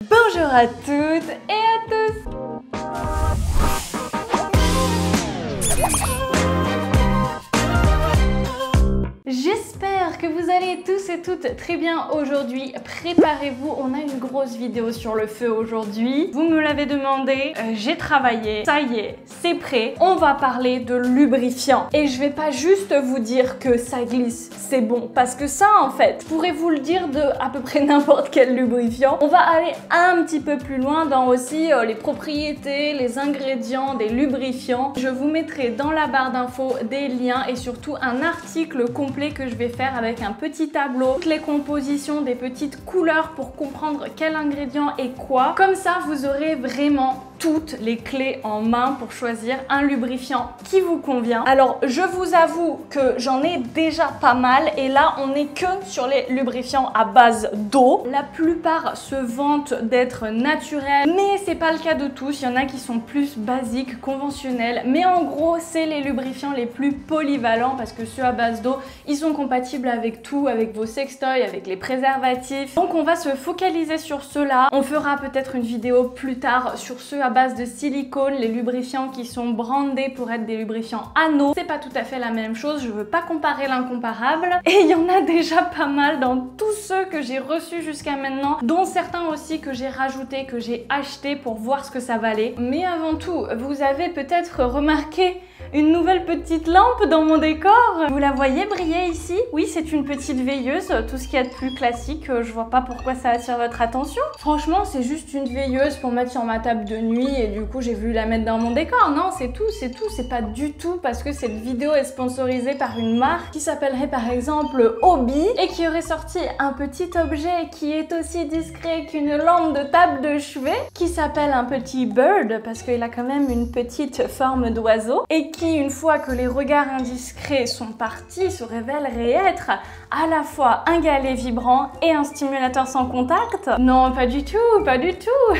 Bonjour à toutes et à tous. J'espère que vous allez tous et toutes très bien aujourd'hui. Préparez-vous, on a une grosse vidéo sur le feu aujourd'hui. Vous me l'avez demandé, j'ai travaillé, ça y est, c'est prêt. On va parler de lubrifiant. Et je vais pas juste vous dire que ça glisse, c'est bon. Parce que ça, en fait, je pourrais vous le dire de à peu près n'importe quel lubrifiant. On va aller un petit peu plus loin dans aussi les propriétés, les ingrédients des lubrifiants. Je vous mettrai dans la barre d'infos des liens et surtout un article complet que je vais faire avec un petit tableau, toutes les compositions, des petites couleurs pour comprendre quel ingrédient est quoi. Comme ça, vous aurez vraiment toutes les clés en main pour choisir un lubrifiant qui vous convient. Alors, je vous avoue que j'en ai déjà pas mal et là, on n'est que sur les lubrifiants à base d'eau. La plupart se vantent d'être naturels, mais c'est pas le cas de tous. Il y en a qui sont plus basiques, conventionnels, mais en gros, c'est les lubrifiants les plus polyvalents parce que ceux à base d'eau, ils sont compatibles avec tout, avec vos sextoys, avec les préservatifs. Donc, on va se focaliser sur ceux-là. On fera peut-être une vidéo plus tard sur ceux à base de silicone, les lubrifiants qui sont brandés pour être des lubrifiants anneaux. C'est pas tout à fait la même chose, je veux pas comparer l'incomparable. Et il y en a déjà pas mal dans tous ceux que j'ai reçus jusqu'à maintenant, dont certains aussi que j'ai rajoutés, que j'ai achetés pour voir ce que ça valait. Mais avant tout, vous avez peut-être remarqué une nouvelle petite lampe dans mon décor. Vous la voyez briller ici? Oui, c'est une petite veilleuse, tout ce qu'il y a de plus classique. Je vois pas pourquoi ça attire votre attention. Franchement, c'est juste une veilleuse pour mettre sur ma table de nuit et du coup, j'ai voulu la mettre dans mon décor. Non, c'est tout, c'est tout. C'est pas du tout parce que cette vidéo est sponsorisée par une marque qui s'appellerait par exemple Hobby et qui aurait sorti un petit objet qui est aussi discret qu'une lampe de table de chevet qui s'appelle un petit bird parce qu'il a quand même une petite forme d'oiseau et qui, une fois que les regards indiscrets sont partis, se révèle être à la fois un galet vibrant et un stimulateur sans contact. Non, pas du tout, pas du tout.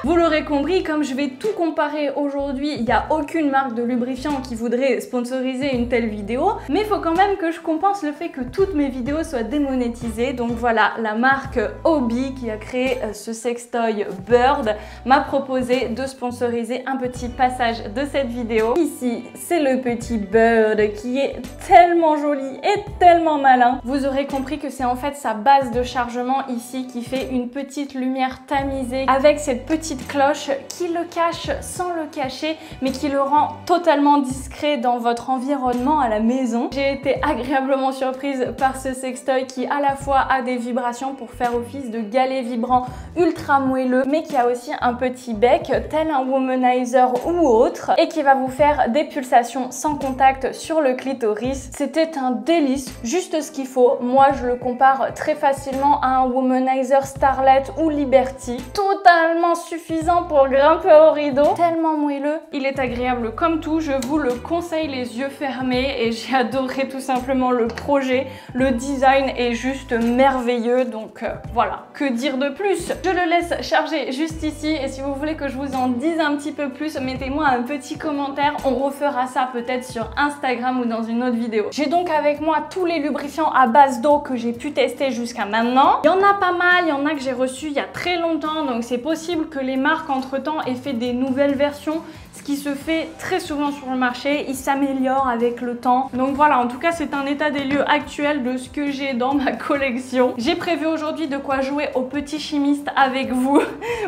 Vous l'aurez compris, comme je vais tout comparer aujourd'hui, il n'y a aucune marque de lubrifiant qui voudrait sponsoriser une telle vidéo, mais il faut quand même que je compense le fait que toutes mes vidéos soient démonétisées. Donc voilà, la marque Hobby qui a créé ce sextoy Bird m'a proposé de sponsoriser un petit passage de cette vidéo. Ici, c'est le petit Bird qui est tellement joli et tellement malin. Vous aurez compris que c'est en fait sa base de chargement ici qui fait une petite lumière tamisée avec cette petite cloche qui le cache sans le cacher mais qui le rend totalement discret dans votre environnement à la maison. J'ai été agréablement surprise par ce sextoy qui à la fois a des vibrations pour faire office de galet vibrant ultra moelleux mais qui a aussi un petit bec tel un womanizer ou autre et qui va vous faire des pulsations sans contact sur le clitoris. C'était un délice, juste ce qu'il faut. Moi je le compare très facilement à un womanizer Starlet ou Liberty, totalement suffisant pour grimper au rideau, tellement moelleux. Il est agréable comme tout, je vous le conseille les yeux fermés et j'ai adoré tout simplement le projet. Le design est juste merveilleux, donc voilà, que dire de plus? Je le laisse charger juste ici et si vous voulez que je vous en dise un petit peu plus, mettez-moi un petit commentaire, on refera ça peut-être sur Instagram ou dans une autre vidéo. J'ai donc avec moi tous les lubrifiants à base d'eau que j'ai pu tester jusqu'à maintenant. Il y en a pas mal, il y en a que j'ai reçus il y a très longtemps, donc c'est possible que les marques entre temps aient fait des nouvelles versions, ce qui se fait très souvent sur le marché. Ils s'améliorent avec le temps. Donc voilà, en tout cas c'est un état des lieux actuel de ce que j'ai dans ma collection. J'ai prévu aujourd'hui de quoi jouer au petit chimiste avec vous.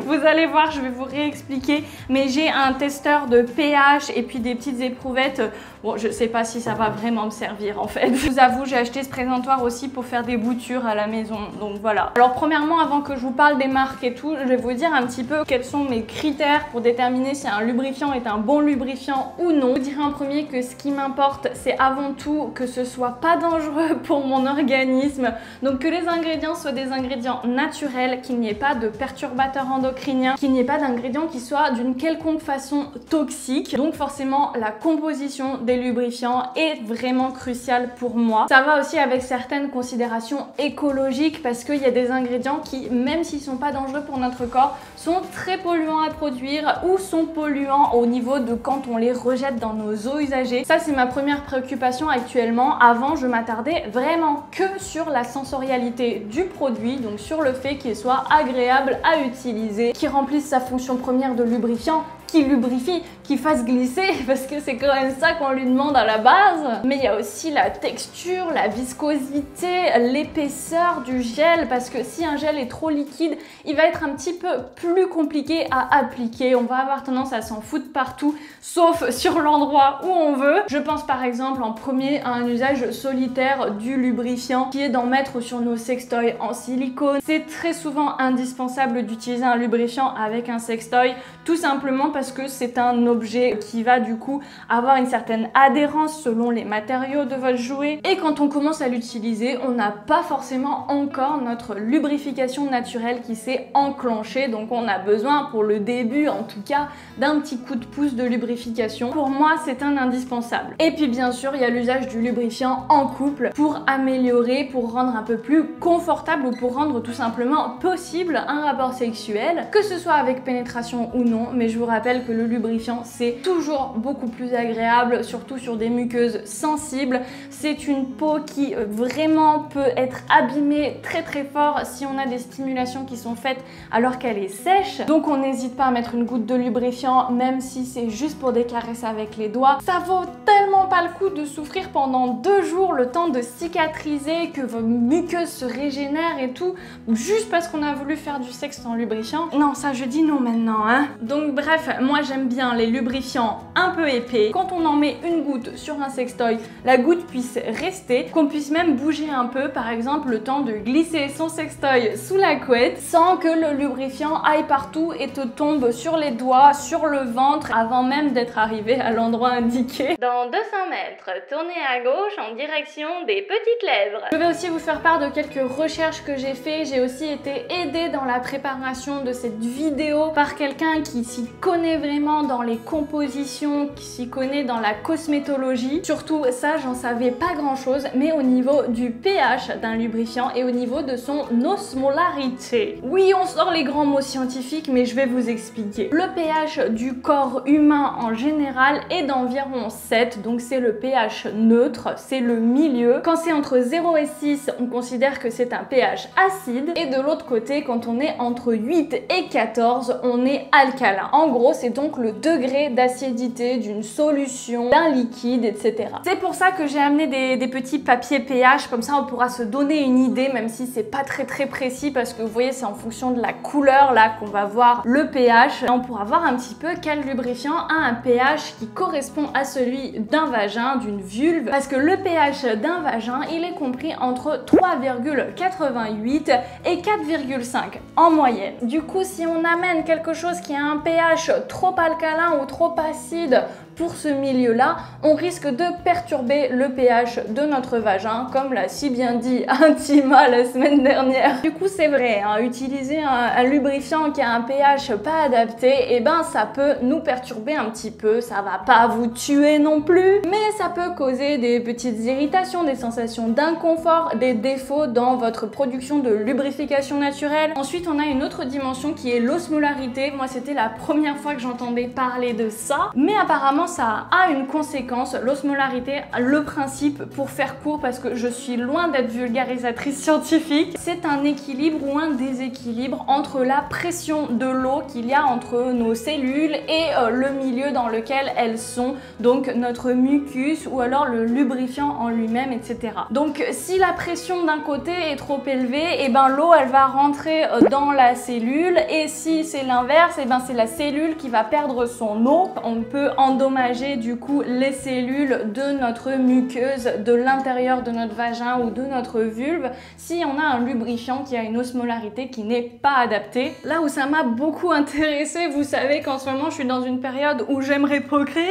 Vous allez voir, je vais vous réexpliquer, mais j'ai un testeur de pH et puis des petites éprouvettes. Bon, je sais pas si ça va vraiment me servir en fait. Je vous avoue, j'ai acheté ce présentoir aussi pour faire des boutures à la maison, donc voilà. Alors premièrement, avant que je vous parle des marques et tout, je vais vous dire un petit peu quels sont mes critères pour déterminer si un lubrifiant est un bon lubrifiant ou non. Je dirais en premier que ce qui m'importe, c'est avant tout que ce soit pas dangereux pour mon organisme, donc que les ingrédients soient des ingrédients naturels, qu'il n'y ait pas de perturbateurs endocriniens, qu'il n'y ait pas d'ingrédients qui soient d'une quelconque façon toxiques. Donc forcément, la composition des lubrifiants est vraiment cruciale pour moi. Ça va aussi avec certaines considérations écologiques parce qu'il y a des ingrédients qui, même s'ils sont pas dangereux pour notre corps, sont très polluants à produire ou sont polluants au niveau de quand on les rejette dans nos eaux usagées. Ça, c'est ma première préoccupation actuellement. Avant, je m'attardais vraiment que sur la sensorialité du produit, donc sur le fait qu'il soit agréable à utiliser, qu'il remplisse sa fonction première de lubrifiant, qui lubrifie, qui fasse glisser, parce que c'est quand même ça qu'on lui demande à la base. Mais il y a aussi la texture, la viscosité, l'épaisseur du gel, parce que si un gel est trop liquide, il va être un petit peu plus compliqué à appliquer. On va avoir tendance à s'en foutre partout, sauf sur l'endroit où on veut. Je pense par exemple en premier à un usage solitaire du lubrifiant, qui est d'en mettre sur nos sextoys en silicone. C'est très souvent indispensable d'utiliser un lubrifiant avec un sextoy, tout simplement parce que c'est un objet qui va du coup avoir une certaine adhérence selon les matériaux de votre jouet. Et quand on commence à l'utiliser, on n'a pas forcément encore notre lubrification naturelle qui s'est enclenchée. Donc on a besoin pour le début en tout cas d'un petit coup de pouce de lubrification. Pour moi, c'est un indispensable. Et puis bien sûr, il y a l'usage du lubrifiant en couple pour améliorer, pour rendre un peu plus confortable ou pour rendre tout simplement possible un rapport sexuel, que ce soit avec pénétration ou non. Mais je vous rappelle que le lubrifiant, c'est toujours beaucoup plus agréable, surtout sur des muqueuses sensibles. C'est une peau qui vraiment peut être abîmée très très fort si on a des stimulations qui sont faites alors qu'elle est sèche. Donc on n'hésite pas à mettre une goutte de lubrifiant, même si c'est juste pour des caresses avec les doigts. Ça vaut tellement pas le coup de souffrir pendant 2 jours, le temps de cicatriser, que vos muqueuses se régénèrent et tout, juste parce qu'on a voulu faire du sexe sans lubrifiant. Non, ça je dis non maintenant, hein. Donc bref, moi j'aime bien les lubrifiants un peu épais. Quand on en met une goutte sur un sextoy, la goutte puisse rester, qu'on puisse même bouger un peu, par exemple le temps de glisser son sextoy sous la couette sans que le lubrifiant aille partout et te tombe sur les doigts, sur le ventre, avant même d'être arrivé à l'endroit indiqué. Dans 200 mètres, tournez à gauche en direction des petites lèvres. Je vais aussi vous faire part de quelques recherches que j'ai fait. J'ai aussi été aidée dans la préparation de cette vidéo par quelqu'un qui s'y connaît vraiment dans les compositions, qui s'y connaît dans la cosmétologie. Surtout ça, j'en savais pas grand chose, mais au niveau du pH d'un lubrifiant et au niveau de son osmolarité. Oui, on sort les grands mots scientifiques, mais je vais vous expliquer. Le pH du corps humain en général est d'environ 7, donc c'est le pH neutre, c'est le milieu. Quand c'est entre 0 et 6, on considère que c'est un pH acide, et de l'autre côté, quand on est entre 8 et 14, on est alcalin. En gros, c'est donc le degré d'acidité d'une solution, d'un liquide, etc. C'est pour ça que j'ai amené des petits papiers pH, comme ça on pourra se donner une idée, même si c'est pas très précis, parce que vous voyez, c'est en fonction de la couleur là qu'on va voir le pH. Et on pourra voir un petit peu quel lubrifiant a un pH qui correspond à celui d'un vagin, d'une vulve, parce que le pH d'un vagin, il est compris entre 3,88 et 4,5 en moyenne. Du coup, si on amène quelque chose qui a un pH trop alcalin ou trop acide pour ce milieu-là, on risque de perturber le pH de notre vagin, comme l'a si bien dit Intima la semaine dernière. Du coup, c'est vrai, hein, utiliser un lubrifiant qui a un pH pas adapté, et ben ça peut nous perturber un petit peu. Ça va pas vous tuer non plus, mais ça peut causer des petites irritations, des sensations d'inconfort, des défauts dans votre production de lubrification naturelle. Ensuite, on a une autre dimension qui est l'osmolarité. Moi, c'était la première fois que j'entendais parler de ça, mais apparemment ça a une conséquence, l'osmolarité. Le principe, pour faire court, parce que je suis loin d'être vulgarisatrice scientifique, c'est un équilibre ou un déséquilibre entre la pression de l'eau qu'il y a entre nos cellules et le milieu dans lequel elles sont, donc notre mucus ou alors le lubrifiant en lui-même, etc. Donc si la pression d'un côté est trop élevée, et ben l'eau elle va rentrer dans la cellule, et si c'est l'inverse, et ben c'est la cellule qui va perdre son eau. On peut endommager du coup les cellules de notre muqueuse, de l'intérieur de notre vagin ou de notre vulve, si on a un lubrifiant qui a une osmolarité qui n'est pas adaptée. Là où ça m'a beaucoup intéressée, vous savez qu'en ce moment je suis dans une période où j'aimerais procréer,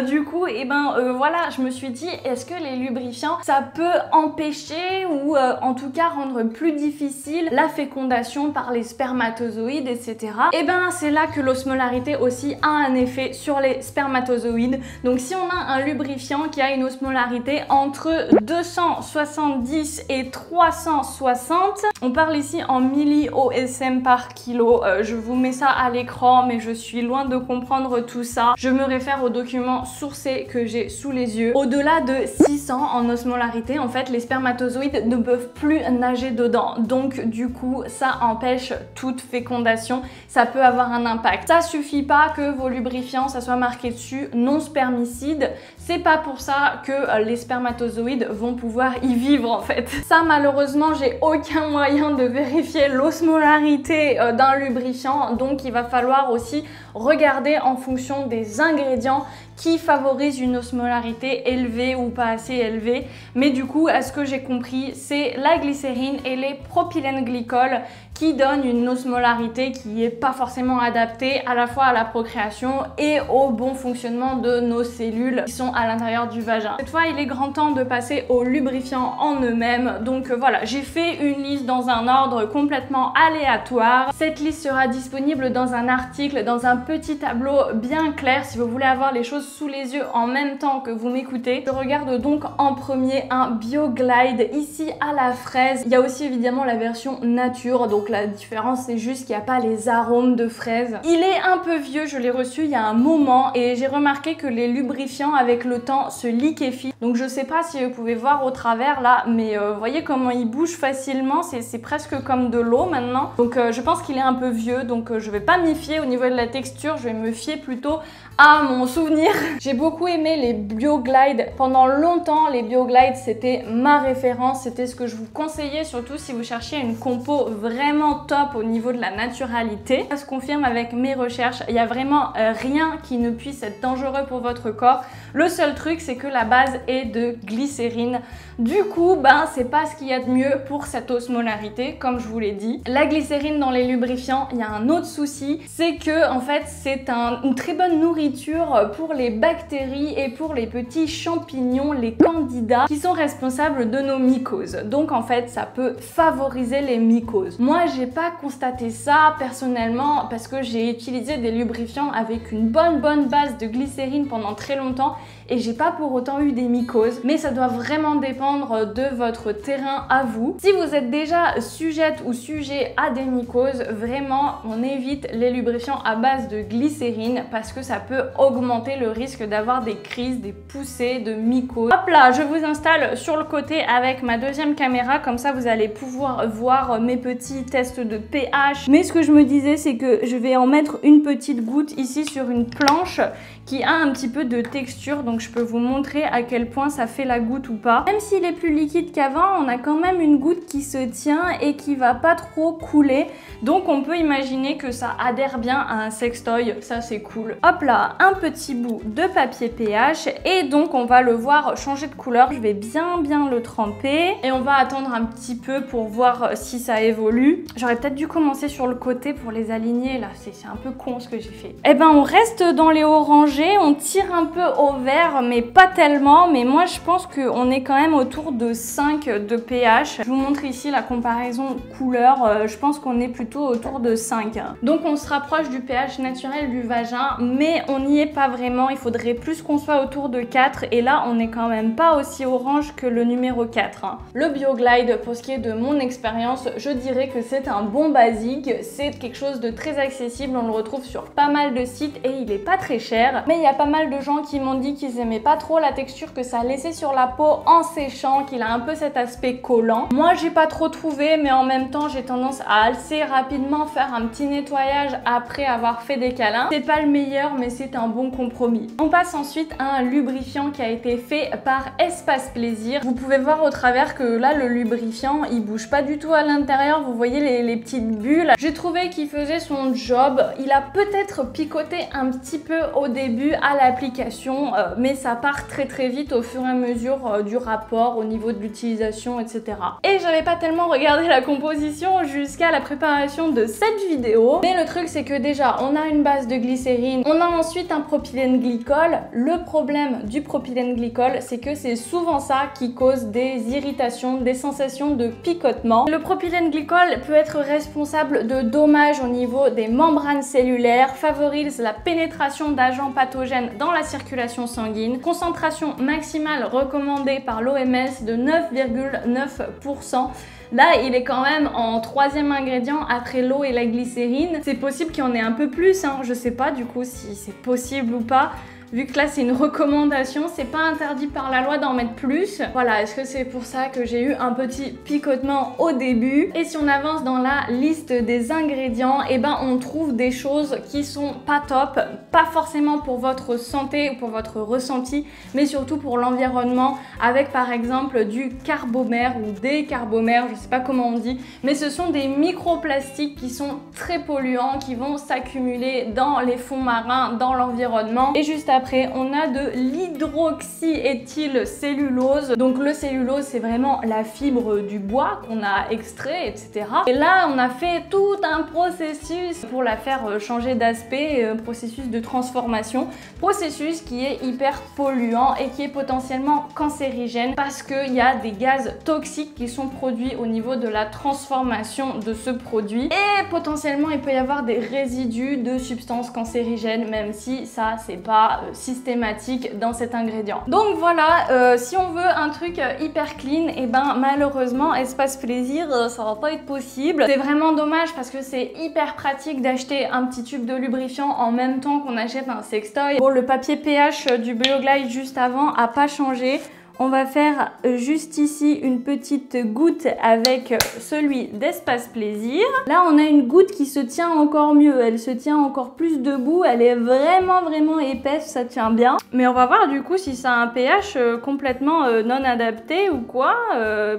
du coup et voilà, je me suis dit, est-ce que les lubrifiants ça peut empêcher ou en tout cas rendre plus difficile la fécondation par les spermatozoïdes, etc. Et ben c'est là que l'osmolarité aussi a un effet sur les spermatozoïdes. Donc si on a un lubrifiant qui a une osmolarité entre 270 et 360, on parle ici en milli-OSM par kilo, je je vous mets ça à l'écran, mais je suis loin de comprendre tout ça. Je me réfère aux documents sourcés que j'ai sous les yeux. Au-delà de 600 en osmolarité, en fait, les spermatozoïdes ne peuvent plus nager dedans. Donc, du coup, ça empêche toute fécondation. Ça peut avoir un impact. Ça suffit pas que vos lubrifiants, ça soit marqué dessus non spermicide. C'est pas pour ça que les spermatozoïdes vont pouvoir y vivre, en fait. Ça, malheureusement, j'ai aucun moyen de vérifier l'osmolarité d'un lubrifiant. Donc, il va falloir aussi regarder en fonction des ingrédients qui favorisent une osmolarité élevée ou pas assez élevée. Mais du coup, à ce que j'ai compris, c'est la glycérine et les propylène-glycols qui donnent une osmolarité qui n'est pas forcément adaptée à la fois à la procréation et au bon fonctionnement de nos cellules qui sont à l'intérieur du vagin. Cette fois, il est grand temps de passer aux lubrifiants en eux-mêmes. Donc voilà, j'ai fait une liste dans un ordre complètement aléatoire. Cette liste sera disponible dans un article, dans un petit tableau bien clair si vous voulez avoir les choses sous les yeux en même temps que vous m'écoutez. Je regarde donc en premier un BioGlide ici à la fraise. Il y a aussi évidemment la version nature, donc la différence c'est juste qu'il n'y a pas les arômes de fraise. Il est un peu vieux, je l'ai reçu il y a un moment et j'ai remarqué que les lubrifiants avec le temps se liquéfient. Donc je sais pas si vous pouvez voir au travers là, mais vous voyez comment il bouge facilement, c'est presque comme de l'eau maintenant. Donc je pense qu'il est un peu vieux, donc je vais pas m'y fier au niveau de la texture, je vais me fier plutôt à mon souvenir. J'ai beaucoup aimé les BioGlide. Pendant longtemps, les BioGlide, c'était ma référence. C'était ce que je vous conseillais, surtout si vous cherchiez une compo vraiment top au niveau de la naturalité. Ça se confirme avec mes recherches. Il n'y a vraiment rien qui ne puisse être dangereux pour votre corps. Le seul truc, c'est que la base est de glycérine. Du coup, c'est pas ce qu'il y a de mieux pour cette osmolarité, comme je vous l'ai dit. La glycérine dans les lubrifiants, il y a un autre souci, c'est que en fait, c'est une très bonne nourriture pour les bactéries et pour les petits champignons, les candidats, qui sont responsables de nos mycoses. Donc en fait, ça peut favoriser les mycoses. Moi, j'ai pas constaté ça personnellement parce que j'ai utilisé des lubrifiants avec une bonne base de glycérine pendant très longtemps et j'ai pas pour autant eu des mycoses, mais ça doit vraiment dépendre de votre terrain à vous. Si vous êtes déjà sujette ou sujet à des mycoses, vraiment on évite les lubrifiants à base de glycérine parce que ça peut augmenter le risque d'avoir des crises, des poussées de mycoses. Hop là, je vous installe sur le côté avec ma deuxième caméra, comme ça vous allez pouvoir voir mes petits tests de pH. Mais ce que je me disais, c'est que je vais en mettre une petite goutte ici sur une planche qui a un petit peu de texture, donc je peux vous montrer à quel point ça fait la goutte ou pas. Même s'il est plus liquide qu'avant, on a quand même une goutte qui se tient et qui va pas trop couler, donc on peut imaginer que ça adhère bien à un sextoy, ça c'est cool. Hop là, un petit bout de papier pH et donc on va le voir changer de couleur. Je vais bien le tremper et on va attendre un petit peu pour voir si ça évolue. J'aurais peut-être dû commencer sur le côté pour les aligner là, c'est un peu con ce que j'ai fait. Et on reste dans les orangés, on tire un peu au vert mais pas tellement, mais moi je pense qu'on est quand même autour de 5 de pH. Je vous montre ici la comparaison couleur, je pense qu'on est plutôt autour de 5. Donc on se rapproche du pH naturel du vagin, mais on n'y est pas vraiment, il faudrait plus qu'on soit autour de 4 et là on n'est quand même pas aussi orange que le numéro 4. Le BioGlide, pour ce qui est de mon expérience, je dirais que c'est un bon basique, c'est quelque chose de très accessible, on le retrouve sur pas mal de sites et il est pas très cher, mais il y a pas mal de gens qui m'ont dit qu'ils aimaient pas trop la texture que ça laissait sur la peau en séchant, qu'il a un peu cet aspect collant. Moi j'ai pas trop trouvé, mais en même temps j'ai tendance à assez rapidement faire un petit nettoyage après avoir fait des câlins. C'est pas le meilleur, mais c'est un bon compromis. On passe ensuite à un lubrifiant qui a été fait par Espace Plaisir. Vous pouvez voir au travers que là le lubrifiant il bouge pas du tout à l'intérieur, vous voyez les petites bulles. J'ai trouvé qu'il faisait son job, il a peut-être picoté un petit peu au début à l'application, mais ça part très vite au fur et à mesure du rapport au niveau de l'utilisation, etc. Et j'avais pas tellement regardé la composition jusqu'à la préparation de cette vidéo, mais le truc c'est que déjà on a une base de glycérine, on a ensuite un propylène glycol. Le problème du propylène glycol, c'est que c'est souvent ça qui cause des irritations, des sensations de picotement. Le propylène glycol peut être responsable de dommages au niveau des membranes cellulaires, favorise la pénétration d'agents pathogènes dans la circulation sanguine, concentration maximale recommandée par l'OMS de 9,9%. Là, il est quand même en 3e ingrédient après l'eau et la glycérine. C'est possible qu'il y en ait un peu plus, hein. Je sais pas du coup si c'est possible ou pas. Vu que là c'est une recommandation, c'est pas interdit par la loi d'en mettre plus. Voilà, est-ce que c'est pour ça que j'ai eu un petit picotement au début? Et si on avance dans la liste des ingrédients, et ben on trouve des choses qui sont pas top, pas forcément pour votre santé ou pour votre ressenti, mais surtout pour l'environnement, avec par exemple du carbomère ou des carbomères, je sais pas comment on dit, mais ce sont des microplastiques qui sont très polluants, qui vont s'accumuler dans les fonds marins, dans l'environnement. Et juste après, on a de l'hydroxyéthylcellulose. Donc le cellulose, c'est vraiment la fibre du bois qu'on a extrait, etc. Et là, on a fait tout un processus pour la faire changer d'aspect, processus de transformation, processus qui est hyper polluant et qui est potentiellement cancérigène parce qu'il y a des gaz toxiques qui sont produits au niveau de la transformation de ce produit. Et potentiellement, il peut y avoir des résidus de substances cancérigènes, même si ça, c'est pas systématique dans cet ingrédient. Donc voilà, si on veut un truc hyper clean, et ben malheureusement Espace Plaisir ça va pas être possible. C'est vraiment dommage parce que c'est hyper pratique d'acheter un petit tube de lubrifiant en même temps qu'on achète un sextoy. Bon, le papier pH du BioGlide juste avant a pas changé. On va faire juste ici une petite goutte avec celui d'Espace Plaisir. Là, on a une goutte qui se tient encore mieux. Elle se tient encore plus debout. Elle est vraiment épaisse, ça tient bien. Mais on va voir du coup si ça a un pH complètement non adapté ou quoi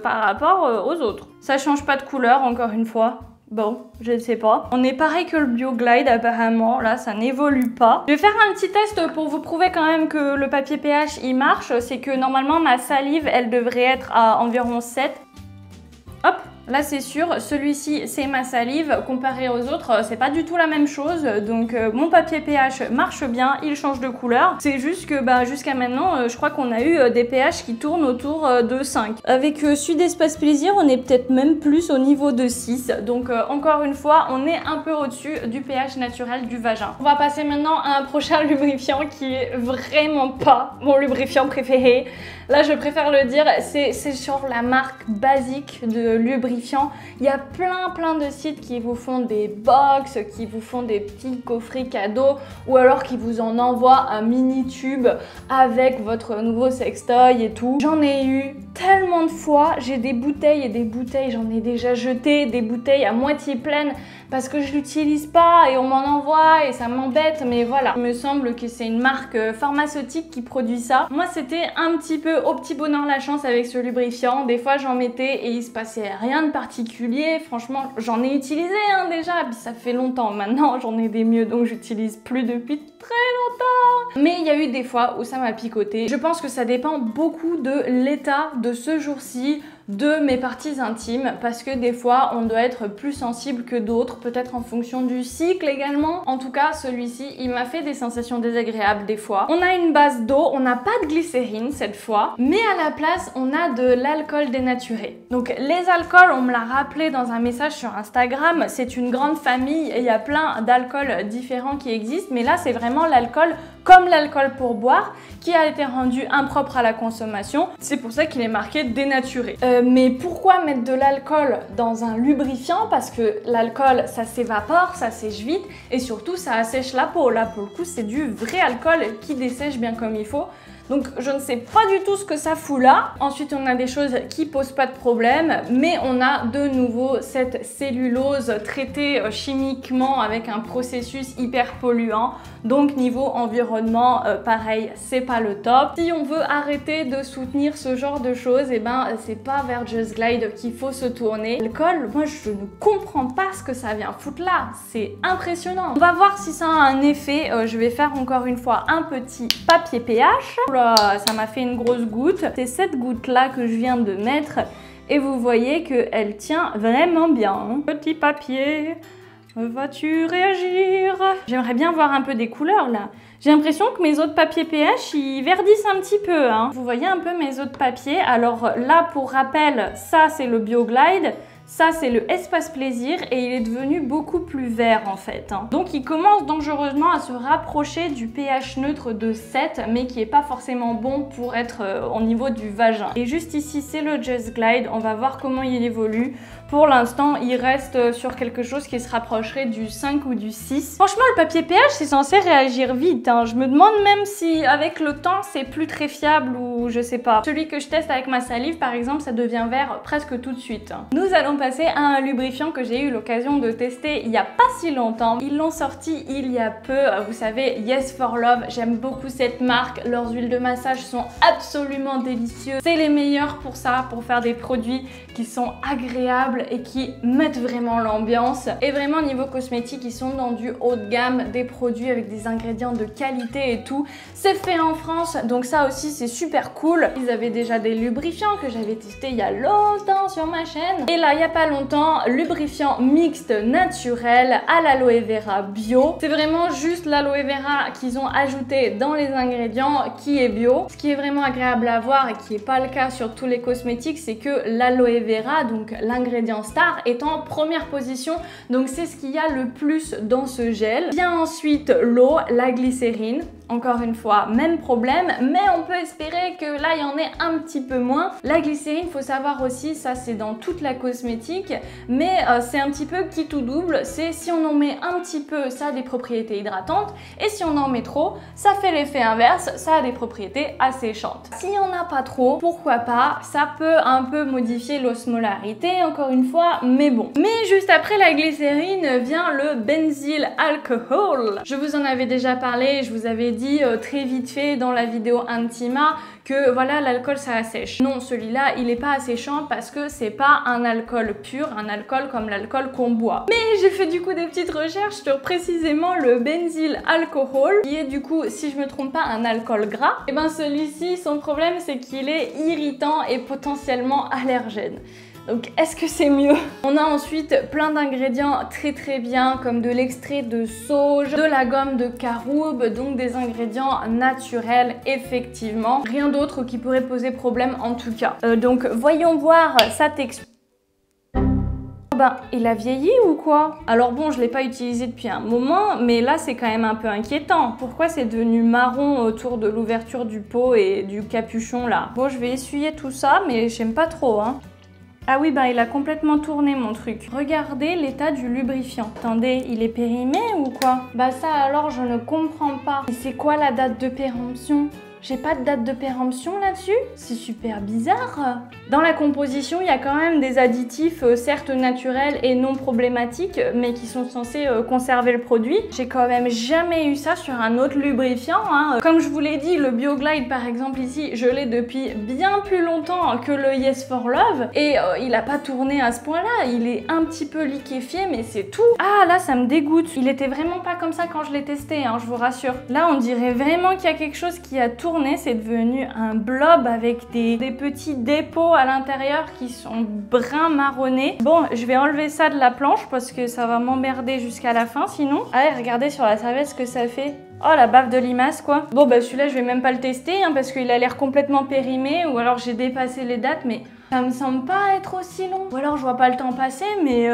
par rapport aux autres. Ça change pas de couleur, encore une fois. Bon, je ne sais pas. On est pareil que le BioGlide apparemment, là ça n'évolue pas. Je vais faire un petit test pour vous prouver quand même que le papier pH il marche. C'est que normalement ma salive elle devrait être à environ 7. Hop, là c'est sûr, celui-ci c'est ma salive, comparé aux autres c'est pas du tout la même chose, donc mon papier pH marche bien, il change de couleur. C'est juste que jusqu'à maintenant je crois qu'on a eu des pH qui tournent autour de 5. Avec celui d'Espace Plaisir on est peut-être même plus au niveau de 6, donc encore une fois on est un peu au-dessus du pH naturel du vagin. On va passer maintenant à un prochain lubrifiant qui est vraiment pas mon lubrifiant préféré. Là je préfère le dire, c'est sur la marque basique de lubrifiant. Il y a plein de sites qui vous font des box, qui vous font des petits coffrets cadeaux ou alors qui vous en envoient un mini tube avec votre nouveau sextoy et tout. J'en ai eu tellement de fois, j'ai des bouteilles et des bouteilles, j'en ai déjà jeté des bouteilles à moitié pleines parce que je l'utilise pas et on m'en envoie et ça m'embête, mais voilà. Il me semble que c'est une marque pharmaceutique qui produit ça. Moi c'était un petit peu au petit bonheur la chance avec ce lubrifiant. Des fois j'en mettais et il se passait rien de particulier. Franchement j'en ai utilisé déjà, puis ça fait longtemps maintenant, j'en ai des mieux donc j'utilise plus depuis très longtemps. Mais il y a eu des fois où ça m'a picoté. Je pense que ça dépend beaucoup de l'état de ce jour-ci, de mes parties intimes, parce que des fois on doit être plus sensible que d'autres, peut-être en fonction du cycle également. En tout cas celui-ci il m'a fait des sensations désagréables des fois. On a une base d'eau, on n'a pas de glycérine cette fois, mais à la place on a de l'alcool dénaturé. Donc les alcools, on me l'a rappelé dans un message sur Instagram, c'est une grande famille et il y a plein d'alcools différents qui existent, mais là c'est vraiment l'alcool comme l'alcool pour boire qui a été rendu impropre à la consommation. C'est pour ça qu'il est marqué dénaturé. Mais pourquoi mettre de l'alcool dans un lubrifiant? Parce que l'alcool ça s'évapore, ça sèche vite et surtout ça assèche la peau. Là pour le coup c'est du vrai alcool qui dessèche bien comme il faut. Donc je ne sais pas du tout ce que ça fout là. Ensuite on a des choses qui posent pas de problème, mais on a de nouveau cette cellulose traitée chimiquement avec un processus hyper polluant. Donc niveau environnement, pareil, c'est pas le top. Si on veut arrêter de soutenir ce genre de choses, et ben c'est pas vers Just Glide qu'il faut se tourner. L'alcool, moi je ne comprends pas ce que ça vient foutre là. C'est impressionnant. On va voir si ça a un effet. Je vais faire encore une fois un petit papier pH. Là, ça m'a fait une grosse goutte. C'est cette goutte là que je viens de mettre et vous voyez qu'elle tient vraiment bien. Petit papier, vas-tu réagir? J'aimerais bien voir un peu des couleurs là. J'ai l'impression que mes autres papiers pH ils verdissent un petit peu. Vous voyez un peu mes autres papiers. Alors là pour rappel, ça c'est le BioGlide. Ça, c'est le Espace Plaisir et il est devenu beaucoup plus vert en fait. Donc, il commence dangereusement à se rapprocher du pH neutre de 7, mais qui est pas forcément bon pour être au niveau du vagin. Et juste ici, c'est le Just Glide. On va voir comment il évolue. Pour l'instant, il reste sur quelque chose qui se rapprocherait du 5 ou du 6. Franchement, le papier pH, c'est censé réagir vite. Je me demande même si, avec le temps, c'est plus très fiable ou je sais pas. Celui que je teste avec ma salive, par exemple, ça devient vert presque tout de suite. Nous allons passer à un lubrifiant que j'ai eu l'occasion de tester il y a pas si longtemps. Ils l'ont sorti il y a peu. Vous savez, Yes for Love. J'aime beaucoup cette marque. Leurs huiles de massage sont absolument délicieuses. C'est les meilleurs pour ça, pour faire des produits qui sont agréables et qui mettent vraiment l'ambiance. Et vraiment niveau cosmétique, ils sont dans du haut de gamme, des produits avec des ingrédients de qualité et tout. C'est fait en France, donc ça aussi c'est super cool. Ils avaient déjà des lubrifiants que j'avais testé il y a longtemps sur ma chaîne. Et là, il y a pas longtemps, lubrifiant mixte naturel à l'aloe vera bio. C'est vraiment juste l'aloe vera qu'ils ont ajouté dans les ingrédients qui est bio. Ce qui est vraiment agréable à voir et qui n'est pas le cas sur tous les cosmétiques, c'est que l'aloe vera, donc l'ingrédient star, est en première position, donc c'est ce qu'il y a le plus dans ce gel. Vient ensuite l'eau, la glycérine. Encore une fois, même problème, mais on peut espérer que là, il y en ait un petit peu moins. La glycérine, faut savoir aussi, ça c'est dans toute la cosmétique, mais c'est un petit peu qui tout double. C'est si on en met un petit peu, ça a des propriétés hydratantes, et si on en met trop, ça fait l'effet inverse, ça a des propriétés asséchantes. Si on n'a pas trop, pourquoi pas, ça peut un peu modifier l'osmolarité, encore une fois, mais bon. Mais juste après la glycérine vient le benzyl alcohol. Je vous en avais déjà parlé, je vous avais dit très vite fait dans la vidéo Intima que voilà, l'alcool ça assèche. Non, celui-là il est pas asséchant parce que c'est pas un alcool pur, un alcool comme l'alcool qu'on boit. Mais j'ai fait du coup des petites recherches sur précisément le benzyl alcohol, qui est du coup, si je me trompe pas, un alcool gras. Et ben celui-ci, son problème c'est qu'il est irritant et potentiellement allergène. Donc est-ce que c'est mieux? On a ensuite plein d'ingrédients très bien, comme de l'extrait de sauge, de la gomme de caroube, donc des ingrédients naturels effectivement. Rien d'autre qui pourrait poser problème en tout cas. Donc voyons voir sa texture. Ben, il a vieilli ou quoi? Alors bon, je l'ai pas utilisé depuis un moment, mais là c'est quand même un peu inquiétant. Pourquoi c'est devenu marron autour de l'ouverture du pot et du capuchon là? Bon, je vais essuyer tout ça, mais j'aime pas trop, hein. Ah oui, bah il a complètement tourné mon truc. Regardez l'état du lubrifiant. Attendez, il est périmé ou quoi? Bah ça alors je ne comprends pas. Et c'est quoi la date de péremption? J'ai pas de date de péremption là-dessus? C'est super bizarre. Dans la composition, il y a quand même des additifs certes naturels et non problématiques, mais qui sont censés conserver le produit. J'ai quand même jamais eu ça sur un autre lubrifiant, hein. Comme je vous l'ai dit, le BioGlide par exemple ici, je l'ai depuis bien plus longtemps que le Yes for Love et il a pas tourné à ce point-là. Il est un petit peu liquéfié, mais c'est tout. Ah là, ça me dégoûte. Il était vraiment pas comme ça quand je l'ai testé, hein, je vous rassure. Là, on dirait vraiment qu'il y a quelque chose qui a tourné. C'est devenu un blob avec des petits dépôts à l'intérieur qui sont brun marronné. Bon, je vais enlever ça de la planche parce que ça va m'emmerder jusqu'à la fin sinon. Allez, regardez sur la serviette ce que ça fait. Oh, la baffe de limace quoi. Bon bah celui-là je vais même pas le tester hein, parce qu'il a l'air complètement périmé ou alors j'ai dépassé les dates, mais ça me semble pas être aussi long. Ou alors je vois pas le temps passer, mais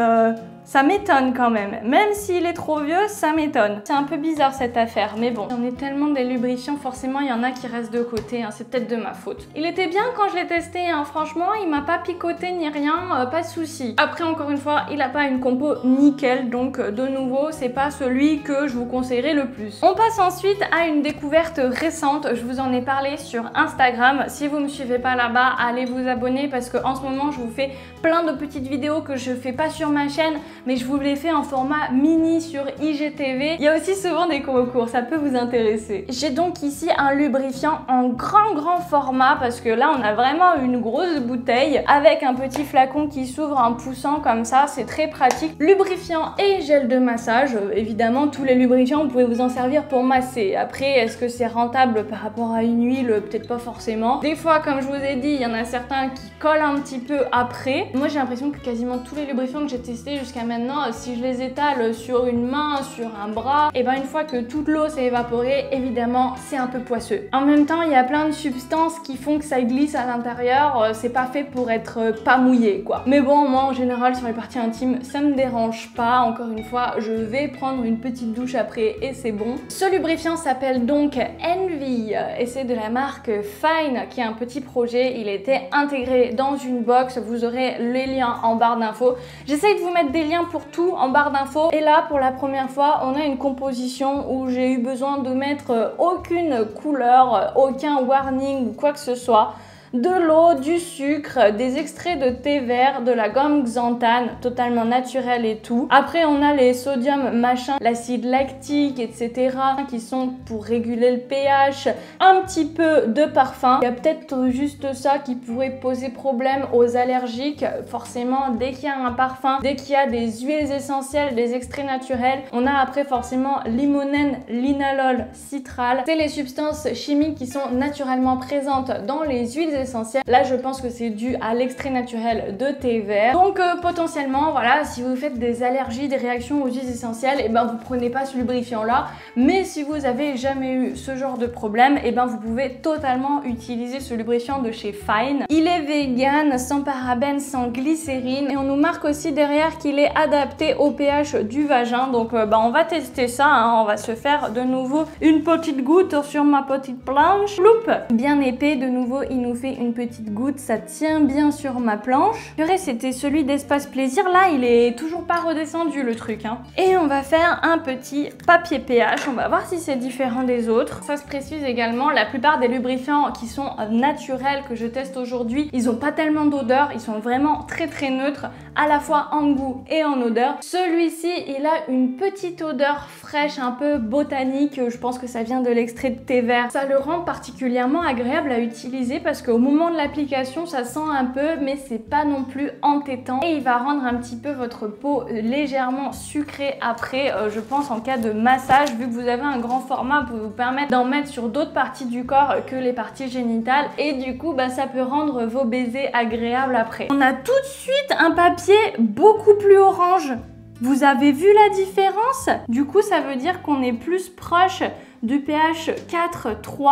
ça m'étonne quand même. Même s'il est trop vieux, ça m'étonne. C'est un peu bizarre cette affaire, mais bon. J'en ai tellement des lubrifiants, forcément il y en a qui restent de côté, hein. C'est peut-être de ma faute. Il était bien quand je l'ai testé, hein. Franchement, il m'a pas picoté ni rien, pas de souci. Après encore une fois, il a pas une compo nickel, donc de nouveau, c'est pas celui que je vous conseillerais le plus. On passe ensuite à une découverte récente, je vous en ai parlé sur Instagram. Si vous me suivez pas là-bas, allez vous abonner parce que en ce moment, je vous fais plein de petites vidéos que je fais pas sur ma chaîne, mais je vous les fais en format mini sur IGTV. Il y a aussi souvent des concours, ça peut vous intéresser. J'ai donc ici un lubrifiant en grand format parce que là on a vraiment une grosse bouteille avec un petit flacon qui s'ouvre en poussant comme ça, c'est très pratique. Lubrifiant et gel de massage, évidemment tous les lubrifiants vous pouvez vous en servir pour masser. Après est-ce que c'est rentable par rapport à une huile? Peut-être pas forcément. Des fois comme je vous ai dit, il y en a certains qui collent un petit peu après. Moi j'ai l'impression que quasiment tous les lubrifiants que j'ai testés jusqu'à maintenant, si je les étale sur une main, sur un bras, et ben une fois que toute l'eau s'est évaporée, évidemment c'est un peu poisseux. En même temps, il y a plein de substances qui font que ça glisse à l'intérieur, c'est pas fait pour être pas mouillé quoi. Mais bon, moi en général sur les parties intimes, ça me dérange pas. Encore une fois, je vais prendre une petite douche après et c'est bon. Ce lubrifiant s'appelle donc Envy et c'est de la marque Fine qui est un petit projet. Il était intégré dans une box. Vous aurez les liens en barre d'infos. J'essaye de vous mettre des liens pour tout en barre d'infos. Et là, pour la première fois, on a une composition où j'ai eu besoin de mettre aucune couleur, aucun warning ou quoi que ce soit. De l'eau, du sucre, des extraits de thé vert, de la gomme xanthane, totalement naturelle et tout. Après, on a les sodium machin, l'acide lactique, etc. qui sont pour réguler le pH. Un petit peu de parfum. Il y a peut-être juste ça qui pourrait poser problème aux allergiques. Forcément, dès qu'il y a un parfum, dès qu'il y a des huiles essentielles, des extraits naturels, on a après forcément limonène, linalol, citral. C'est les substances chimiques qui sont naturellement présentes dans les huiles essentielles. Là, je pense que c'est dû à l'extrait naturel de thé vert. Donc potentiellement, voilà, si vous faites des allergies, des réactions aux huiles essentielles, et ben vous prenez pas ce lubrifiant là. Mais si vous avez jamais eu ce genre de problème, et ben vous pouvez totalement utiliser ce lubrifiant de chez Fine. Il est vegan, sans parabènes, sans glycérine, et on nous marque aussi derrière qu'il est adapté au pH du vagin. Donc on va tester ça, hein. On va se faire de nouveau une petite goutte sur ma petite planche. Loupe, bien épais, de nouveau il nous fait une petite goutte, ça tient bien sur ma planche. Purée, c'était celui d'Espace Plaisir, là il est toujours pas redescendu le truc, hein. Et on va faire un petit papier pH, on va voir si c'est différent des autres. Ça se précise également, la plupart des lubrifiants qui sont naturels que je teste aujourd'hui, ils ont pas tellement d'odeur, ils sont vraiment très neutres, à la fois en goût et en odeur. Celui-ci, il a une petite odeur fraîche, un peu botanique, je pense que ça vient de l'extrait de thé vert. Ça le rend particulièrement agréable à utiliser parce qu'au moment de l'application, ça sent un peu, mais c'est pas non plus entêtant. Et il va rendre un petit peu votre peau légèrement sucrée après, je pense en cas de massage, vu que vous avez un grand format, peut vous permettre d'en mettre sur d'autres parties du corps que les parties génitales. Et du coup, ça peut rendre vos baisers agréables après. On a tout de suite un papier beaucoup plus orange. Vous avez vu la différence? Du coup, ça veut dire qu'on est plus proche du pH 4,3.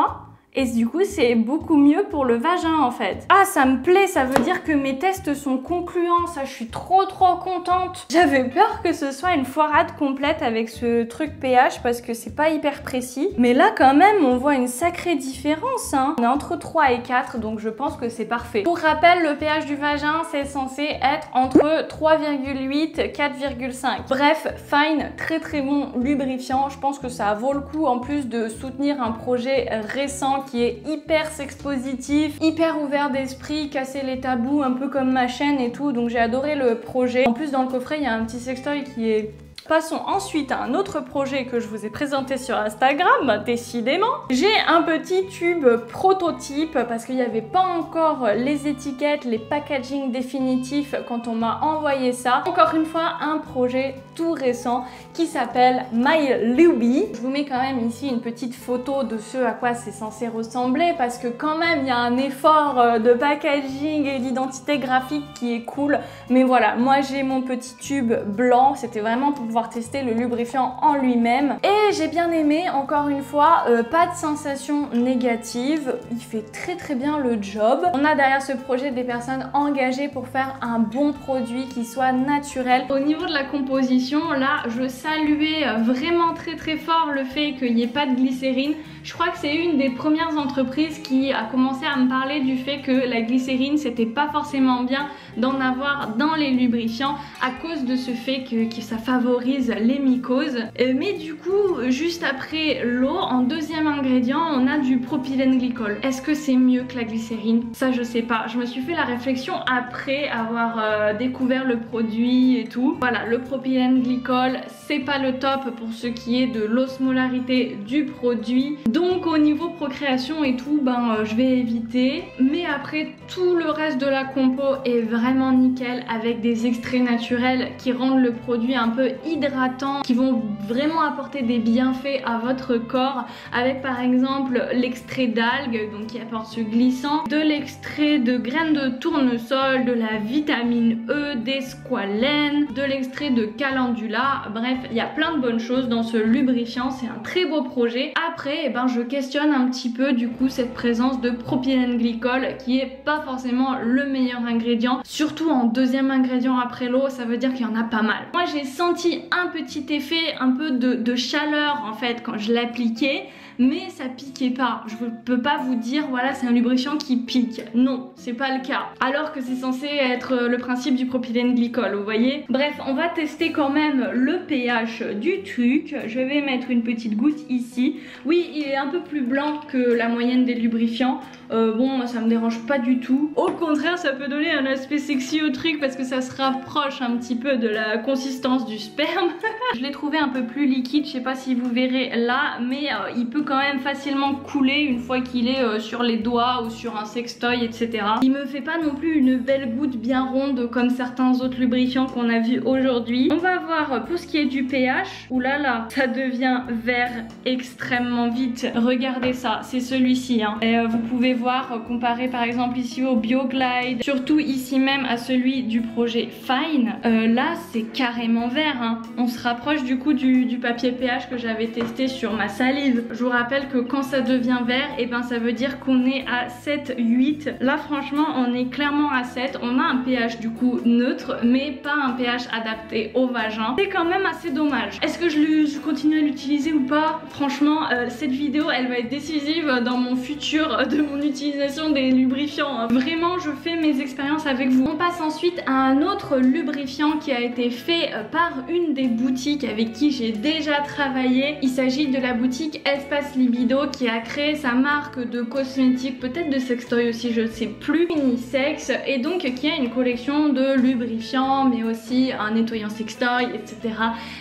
Et du coup, c'est beaucoup mieux pour le vagin en fait. Ah, ça me plaît, ça veut dire que mes tests sont concluants. Ça, je suis trop contente. J'avais peur que ce soit une foirade complète avec ce truc pH parce que c'est pas hyper précis. Mais là, quand même, on voit une sacrée différence, hein. On est entre 3 et 4, donc je pense que c'est parfait. Pour rappel, le pH du vagin, c'est censé être entre 3,8 et 4,5. Bref, Fine, très bon lubrifiant. Je pense que ça vaut le coup en plus de soutenir un projet récent qui est hyper sex-positif, hyper ouvert d'esprit, casser les tabous, un peu comme ma chaîne et tout, donc j'ai adoré le projet. En plus, dans le coffret, il y a un petit sextoy qui est... Passons ensuite à un autre projet que je vous ai présenté sur Instagram, décidément. J'ai un petit tube prototype parce qu'il n'y avait pas encore les étiquettes, les packaging définitifs quand on m'a envoyé ça. Encore une fois, un projet tout récent qui s'appelle My Lubie. Je vous mets quand même ici une petite photo de ce à quoi c'est censé ressembler parce que quand même, il y a un effort de packaging et d'identité graphique qui est cool. Mais voilà, moi j'ai mon petit tube blanc, c'était vraiment pour pouvoir tester le lubrifiant en lui-même et j'ai bien aimé. Encore une fois, pas de sensation négative, il fait très bien le job. On a derrière ce projet des personnes engagées pour faire un bon produit qui soit naturel. Au niveau de la composition, là je saluais vraiment très fort le fait qu'il n'y ait pas de glycérine. Je crois que c'est une des premières entreprises qui a commencé à me parler du fait que la glycérine c'était pas forcément bien d'en avoir dans les lubrifiants à cause de ce fait que ça favorise les mycoses. Mais du coup, juste après l'eau, en deuxième ingrédient, on a du propylène glycol. Est-ce que c'est mieux que la glycérine? Ça, je sais pas. Je me suis fait la réflexion après avoir découvert le produit et tout. Voilà, le propylène glycol, c'est pas le top pour ce qui est de l'osmolarité du produit. Donc au niveau procréation et tout, je vais éviter. Mais après, tout le reste de la compo est vraiment nickel avec des extraits naturels qui rendent le produit un peu idéal hydratants qui vont vraiment apporter des bienfaits à votre corps, avec par exemple l'extrait d'algues, donc qui apporte ce glissant, de l'extrait de graines de tournesol, de la vitamine E, des squalènes, de l'extrait de calendula. Bref, il y a plein de bonnes choses dans ce lubrifiant, c'est un très beau projet. Après, eh ben, je questionne un petit peu du coup cette présence de propylène glycol qui est pas forcément le meilleur ingrédient, surtout en deuxième ingrédient après l'eau, ça veut dire qu'il y en a pas mal. Moi j'ai senti un petit effet, un peu de chaleur en fait quand je l'appliquais, mais ça piquait pas. Je peux pas vous dire voilà c'est un lubrifiant qui pique, non c'est pas le cas, alors que c'est censé être le principe du propylène glycol, vous voyez. Bref, on va tester quand même le pH du truc. Je vais mettre une petite goutte ici. Oui, il est un peu plus blanc que la moyenne des lubrifiants. Bon, moi ça me dérange pas du tout. Au contraire, ça peut donner un aspect sexy au truc parce que ça se rapproche un petit peu de la consistance du sperme. Je l'ai trouvé un peu plus liquide, je sais pas si vous verrez là, mais il peut quand même facilement couler une fois qu'il est sur les doigts ou sur un sextoy, etc. Il me fait pas non plus une belle goutte bien ronde comme certains autres lubrifiants qu'on a vu aujourd'hui. On va voir pour ce qui est du pH. Ouh là là, ça devient vert extrêmement vite. Regardez ça, c'est celui-ci, hein. Et vous pouvez voir comparé par exemple ici au BioGlide, surtout ici même à celui du projet Fine. Là c'est carrément vert, hein. On se rapproche du coup du papier pH que j'avais testé sur ma salive. Je vous rappelle que quand ça devient vert, et ben ça veut dire qu'on est à 7, 8. Là franchement on est clairement à 7. On a un pH du coup neutre, mais pas un pH adapté au vagin. C'est quand même assez dommage. Est-ce que je continue à l'utiliser ou pas? Franchement cette vidéo elle va être décisive dans mon futur de mon utilisation des lubrifiants. Vraiment je fais mes expériences avec vous. On passe ensuite à un autre lubrifiant qui a été fait par une des boutiques avec qui j'ai déjà travaillé. Il s'agit de la boutique Espace Libido qui a créé sa marque de cosmétiques, peut-être de sextoy aussi, je ne sais plus, unisex, et donc qui a une collection de lubrifiants mais aussi un nettoyant sextoy, etc.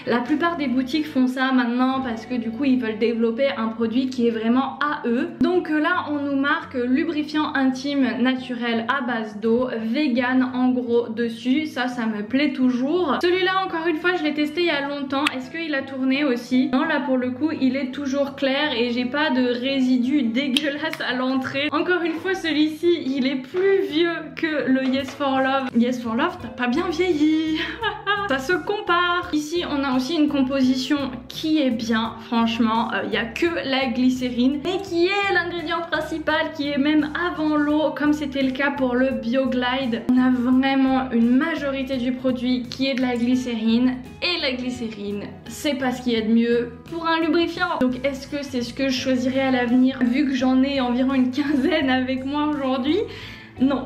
La plupart des boutiques font ça maintenant parce que du coup ils veulent développer un produit qui est vraiment à eux. Donc là on nous marque lubrifiant intime naturel à base d'eau, vegan en gros dessus. Ça me plaît toujours. Celui-là encore une fois je l'ai testé il y a longtemps. Est-ce qu'il a tourné aussi? Non, là pour le coup il est toujours clair et j'ai pas de résidus dégueulasses à l'entrée. Encore une fois celui-ci il est plus vieux que le Yes for Love. Yes for Love t'as pas bien vieilli. Ça se compare. Ici on a aussi une composition qui est bien, franchement il n'y a que la glycérine et qui est l'ingrédient principal, qui est même avant l'eau comme c'était le cas pour le BioGlide. On a vraiment une majorité du produit qui est de la glycérine, et la glycérine c'est pas ce qu'il y a de mieux pour un lubrifiant. Donc est-ce que c'est ce que je choisirais à l'avenir vu que j'en ai environ une quinzaine avec moi aujourd'hui? Non,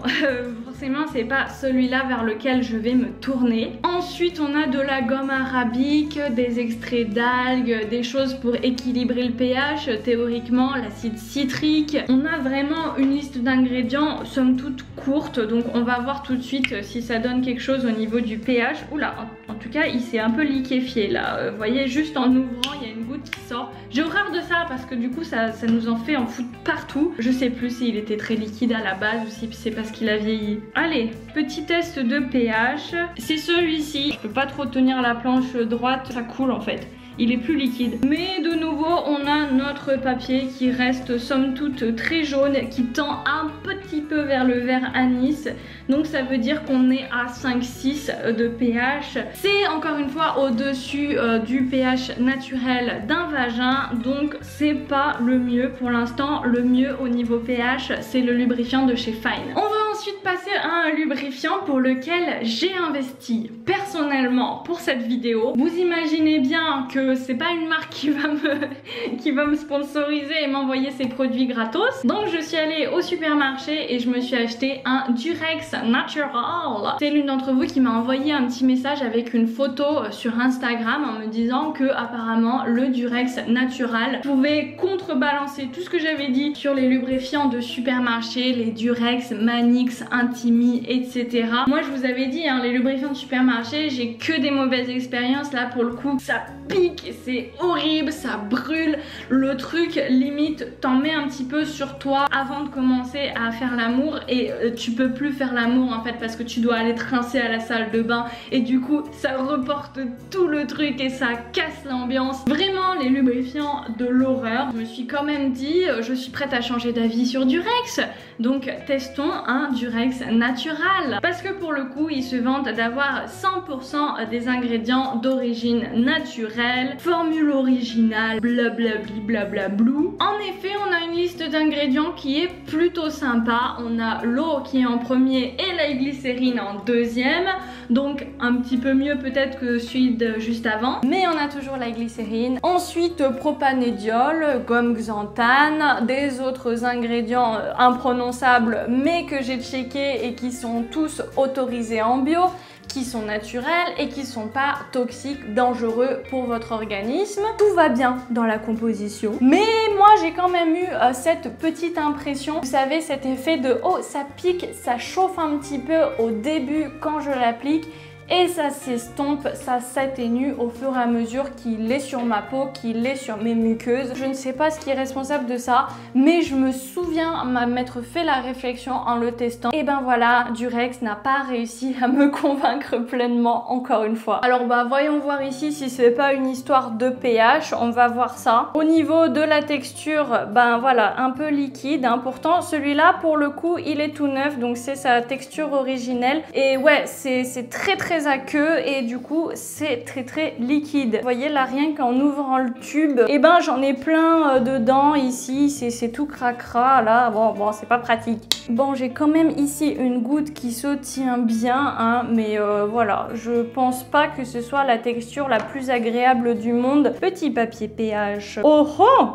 forcément c'est pas celui-là vers lequel je vais me tourner. Ensuite on a de la gomme arabique, des extraits d'algues, des choses pour équilibrer le pH, théoriquement l'acide citrique. On a vraiment une liste d'ingrédients somme toute courte, donc on va voir tout de suite si ça donne quelque chose au niveau du pH. Oula, en tout cas il s'est un peu liquéfié là, vous voyez juste en ouvrant il y a une goutte qui sort. J'ai horreur de ça parce que du coup ça nous en fait en foutre partout. Je sais plus s'il était très liquide à la base ou si c'est parce qu'il a vieilli. Allez, petit test de pH. C'est celui-ci. Je peux pas trop tenir la planche droite, ça coule en fait. Il est plus liquide. Mais de nouveau, on a notre papier qui reste somme toute très jaune, qui tend un petit peu vers le vert anis. Donc ça veut dire qu'on est à 5,6 de pH. C'est encore une fois au-dessus du pH naturel d'un vagin. Donc c'est pas le mieux pour l'instant. Le mieux au niveau pH, c'est le lubrifiant de chez Fine. On va ensuite passer à un lubrifiant pour lequel j'ai investi personnellement pour cette vidéo. Vous imaginez bien que c'est pas une marque qui va me sponsoriser et m'envoyer ses produits gratos. Donc je suis allée au supermarché et je me suis acheté un Durex Natural. C'est l'une d'entre vous qui m'a envoyé un petit message avec une photo sur Instagram en me disant que apparemment le Durex Natural pouvait contrebalancer tout ce que j'avais dit sur les lubrifiants de supermarché, les Durex, Manix, Lux, Intimi, etc. Moi je vous avais dit, hein, les lubrifiants de supermarché, j'ai que des mauvaises expériences. Là pour le coup, ça pique, c'est horrible, ça brûle. Le truc limite t'en mets un petit peu sur toi avant de commencer à faire l'amour et tu peux plus faire l'amour en fait parce que tu dois aller te rincer à la salle de bain et du coup ça reporte tout le truc et ça casse l'ambiance. Vraiment les lubrifiants de l'horreur. Je me suis quand même dit je suis prête à changer d'avis sur Durex, donc testons un Durex natural parce que pour le coup ils se vantent d'avoir 100% des ingrédients d'origine naturelle, formule originale, blablabli blablablou. En effet on a une liste d'ingrédients qui est plutôt sympa. On a l'eau qui est en premier et la glycérine en deuxième, donc un petit peu mieux peut-être que celui de juste avant, mais on a toujours la glycérine. Ensuite propanédiol, gomme xanthane, des autres ingrédients imprononçables mais que j'ai checké et qui sont tous autorisés en bio, qui sont naturels et qui sont pas toxiques, dangereux pour votre organisme. Tout va bien dans la composition, mais moi j'ai quand même eu cette petite impression, vous savez, cet effet de oh ça pique, ça chauffe un petit peu au début quand je l'applique et ça s'estompe, ça s'atténue au fur et à mesure qu'il est sur ma peau, qu'il est sur mes muqueuses. Je ne sais pas ce qui est responsable de ça, mais je me souviens m'être fait la réflexion en le testant. Et ben voilà, Durex n'a pas réussi à me convaincre pleinement encore une fois. Alors bah voyons voir ici si c'est pas une histoire de pH, on va voir ça. Au niveau de la texture, ben voilà, un peu liquide, hein. Pourtant celui-là pour le coup il est tout neuf, donc c'est sa texture originelle. Et ouais, c'est très aqueux et du coup c'est très liquide. Vous voyez là, rien qu'en ouvrant le tube, et ben j'en ai plein dedans ici, c'est tout cracra là, bon c'est pas pratique. Bon, j'ai quand même ici une goutte qui se tient bien, hein, mais voilà, je pense pas que ce soit la texture la plus agréable du monde. Petit papier pH. Oh oh!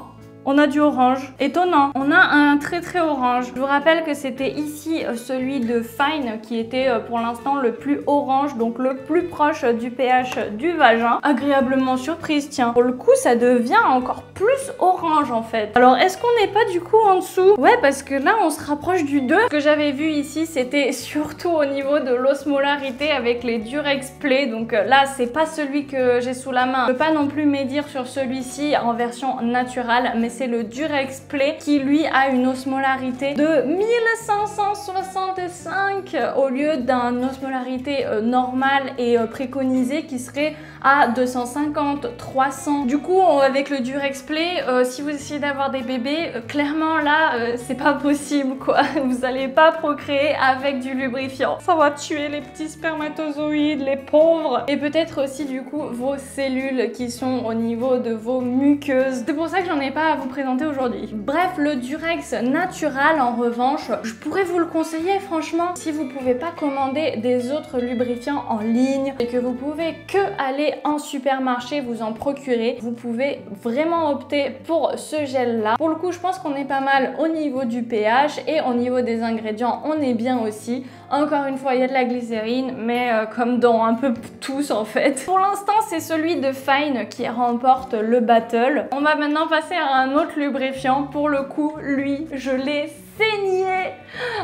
On a du orange. Étonnant. On a un très orange. Je vous rappelle que c'était ici celui de Fine qui était pour l'instant le plus orange, donc le plus proche du pH du vagin. Agréablement surprise, tiens. Pour le coup, ça devient encore plus orange en fait. Alors, est-ce qu'on n'est pas du coup en dessous? Ouais, parce que là, on se rapproche du 2. Ce que j'avais vu ici, c'était surtout au niveau de l'osmolarité avec les Durex Play. Donc là, c'est pas celui que j'ai sous la main. Je peux pas non plus médire sur celui-ci en version naturelle, mais c'est le Durex Play qui lui a une osmolarité de 1565 au lieu d'un osmolarité normale et préconisée qui serait à 250, 300. Du coup avec le Durex Play, si vous essayez d'avoir des bébés, clairement là c'est pas possible quoi. Vous allez pas procréer avec du lubrifiant. Ça va tuer les petits spermatozoïdes, les pauvres. Et peut-être aussi du coup vos cellules qui sont au niveau de vos muqueuses. C'est pour ça que j'en ai pas à vous présenter aujourd'hui. Bref, le Durex Natural en revanche, je pourrais vous le conseiller franchement. Si vous pouvez pas commander des autres lubrifiants en ligne et que vous pouvez que aller en supermarché vous en procurer, vous pouvez vraiment opter pour ce gel là. Pour le coup, je pense qu'on est pas mal au niveau du pH et au niveau des ingrédients, on est bien aussi. Encore une fois, il y a de la glycérine, mais comme dans un peu tous en fait. Pour l'instant, c'est celui de Fine qui remporte le battle. On va maintenant passer à un autre lubrifiant. Pour le coup, lui, je l'ai saigné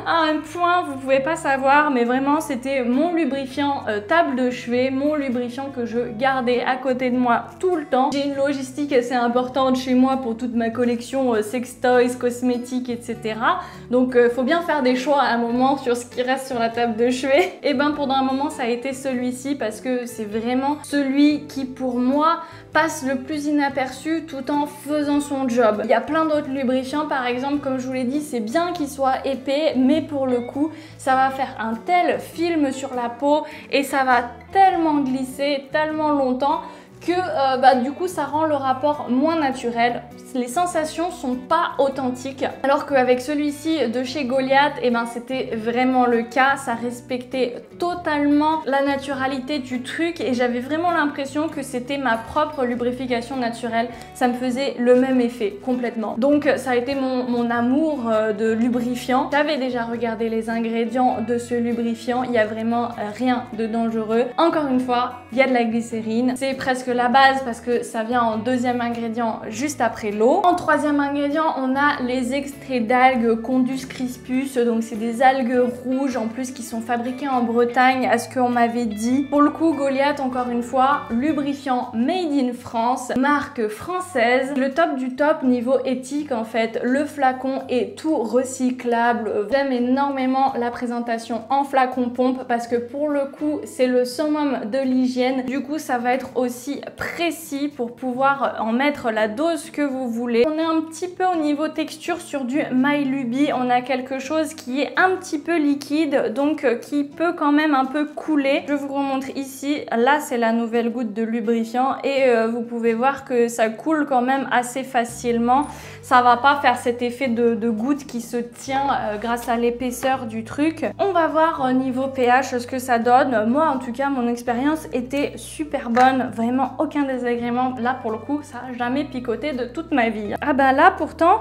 à un point, vous pouvez pas savoir, mais vraiment c'était mon lubrifiant table de chevet, mon lubrifiant que je gardais à côté de moi tout le temps. J'ai une logistique assez importante chez moi pour toute ma collection sextoys, cosmétiques, etc. Donc faut bien faire des choix à un moment sur ce qui reste sur la table de chevet. Et ben pendant un moment ça a été celui-ci parce que c'est vraiment celui qui pour moi passe le plus inaperçu tout en faisant son job. Il y a plein d'autres lubrifiants par exemple, comme je vous l'ai dit, c'est bien qu'il soit épais, mais pour le coup ça va faire un tel film sur la peau et ça va tellement glisser tellement longtemps que du coup ça rend le rapport moins naturel. Les sensations sont pas authentiques, alors qu'avec celui-ci de chez Goliath, et ben c'était vraiment le cas. Ça respectait totalement la naturalité du truc et j'avais vraiment l'impression que c'était ma propre lubrification naturelle. Ça me faisait le même effet complètement. Donc ça a été mon amour de lubrifiant. J'avais déjà regardé les ingrédients de ce lubrifiant, il y a vraiment rien de dangereux. Encore une fois, il y a de la glycérine, c'est presque la base parce que ça vient en deuxième ingrédient juste après l'eau. En troisième ingrédient, on a les extraits d'algues Condus crispus, donc c'est des algues rouges en plus qui sont fabriquées en Bretagne à ce qu'on m'avait dit. Pour le coup, Goliath, encore une fois, lubrifiant made in France, marque française, le top du top niveau éthique en fait. Le flacon est tout recyclable. J'aime énormément la présentation en flacon pompe parce que pour le coup, c'est le summum de l'hygiène. Du coup, ça va être aussi précis pour pouvoir en mettre la dose que vous voulez. On est un petit peu au niveau texture sur du MyLuby. On a quelque chose qui est un petit peu liquide, donc qui peut quand même un peu couler. Je vous remontre ici. Là, c'est la nouvelle goutte de lubrifiant et vous pouvez voir que ça coule quand même assez facilement. Ça va pas faire cet effet de goutte qui se tient grâce à l'épaisseur du truc. On va voir au niveau pH ce que ça donne. Moi, en tout cas, mon expérience était super bonne. Vraiment aucun désagrément. Là, pour le coup, ça n'a jamais picoté de toute ma vie. Ah bah là, pourtant,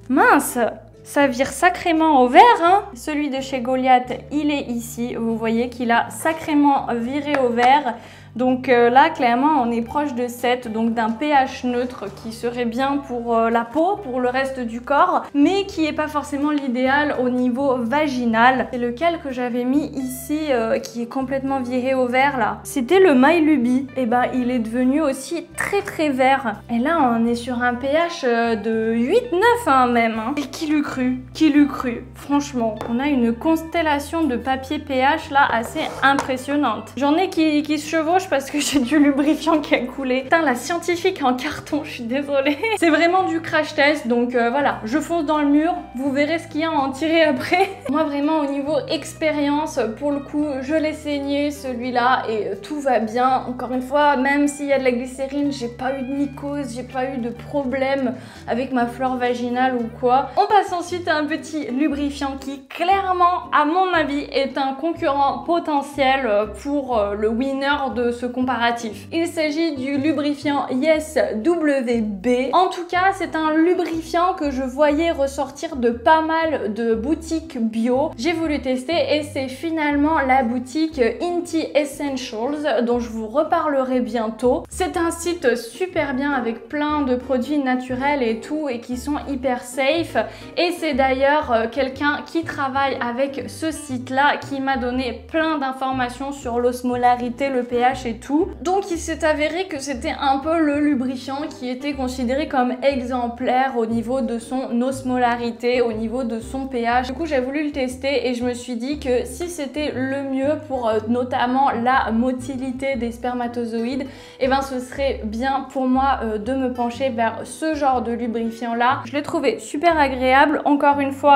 mince, ça vire sacrément au vert, hein. Celui de chez Goliath, il est ici. Vous voyez qu'il a sacrément viré au vert. Donc là, clairement, on est proche de 7, donc d'un pH neutre qui serait bien pour la peau, pour le reste du corps, mais qui n'est pas forcément l'idéal au niveau vaginal. C'est lequel que j'avais mis ici, qui est complètement viré au vert, là. C'était le MyLuby. Et ben, il est devenu aussi très vert. Et là, on est sur un pH de 8-9 hein, même. Hein. Et qui l'eût cru? Qui l'eût cru? Franchement, on a une constellation de papier pH là assez impressionnante. J'en ai qui se chevauchent parce que j'ai du lubrifiant qui a coulé. Putain, la scientifique en carton, je suis désolée. C'est vraiment du crash test, donc voilà, je fonce dans le mur, vous verrez ce qu'il y a à en tirer après. Moi vraiment au niveau expérience, pour le coup, je l'ai saigné celui-là et tout va bien. Encore une fois, même s'il y a de la glycérine, j'ai pas eu de mycose, j'ai pas eu de problème avec ma flore vaginale ou quoi. On passe ensuite à un petit lubrifiant qui clairement, à mon avis, est un concurrent potentiel pour le winner de ce comparatif. Il s'agit du lubrifiant Yes WB. En tout cas, c'est un lubrifiant que je voyais ressortir de pas mal de boutiques bio. J'ai voulu tester et c'est finalement la boutique Inti Essentials dont je vous reparlerai bientôt. C'est un site super bien avec plein de produits naturels et tout et qui sont hyper safe et c'est d'ailleurs quelqu'un qui travaille avec ce site là qui m'a donné plein d'informations sur l'osmolarité, le pH et tout. Donc il s'est avéré que c'était un peu le lubrifiant qui était considéré comme exemplaire au niveau de son osmolarité, au niveau de son pH. Du coup j'ai voulu le tester et je me suis dit que si c'était le mieux pour notamment la motilité des spermatozoïdes, et ben ce serait bien pour moi de me pencher vers ce genre de lubrifiant là. Je l'ai trouvé super agréable, encore une fois.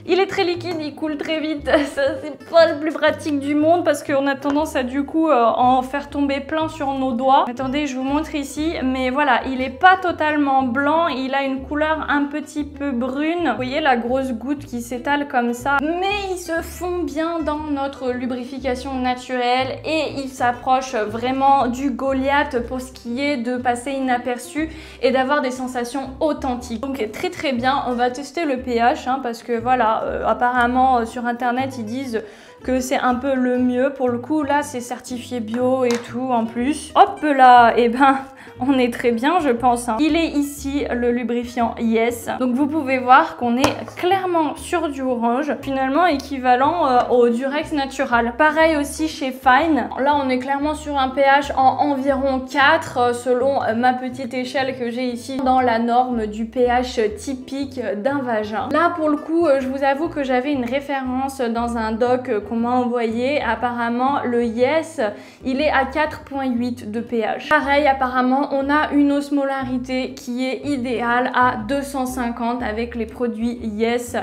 Il est très liquide, il coule très vite, c'est pas le plus pratique du monde parce qu'on a tendance à du coup en faire tomber plein sur nos doigts. Attendez, je vous montre ici, mais voilà, il est pas totalement blanc, il a une couleur un petit peu brune. Vous voyez la grosse goutte qui s'étale comme ça, mais il se fond bien dans notre lubrification naturelle et il s'approche vraiment du Goliath pour ce qui est de passer inaperçu et d'avoir des sensations authentiques. Donc très bien, on va tester le pH hein, parce que voilà, apparemment sur internet ils disent que c'est un peu le mieux. Pour le coup là c'est certifié bio et tout en plus. Hop là, et ben on est très bien je pense. Hein. Il est ici le lubrifiant Yes. Donc vous pouvez voir qu'on est clairement sur du orange, finalement équivalent au Durex Natural. Pareil aussi chez Fine. Là on est clairement sur un pH en environ 4 selon ma petite échelle que j'ai ici dans la norme du pH typique d'un vagin. Là pour le coup je vous avoue que j'avais une référence dans un doc qu'on m'a envoyé. Apparemment le Yes il est à 4,8 de pH. Pareil apparemment on a une osmolarité qui est idéale à 250 avec les produits Yes.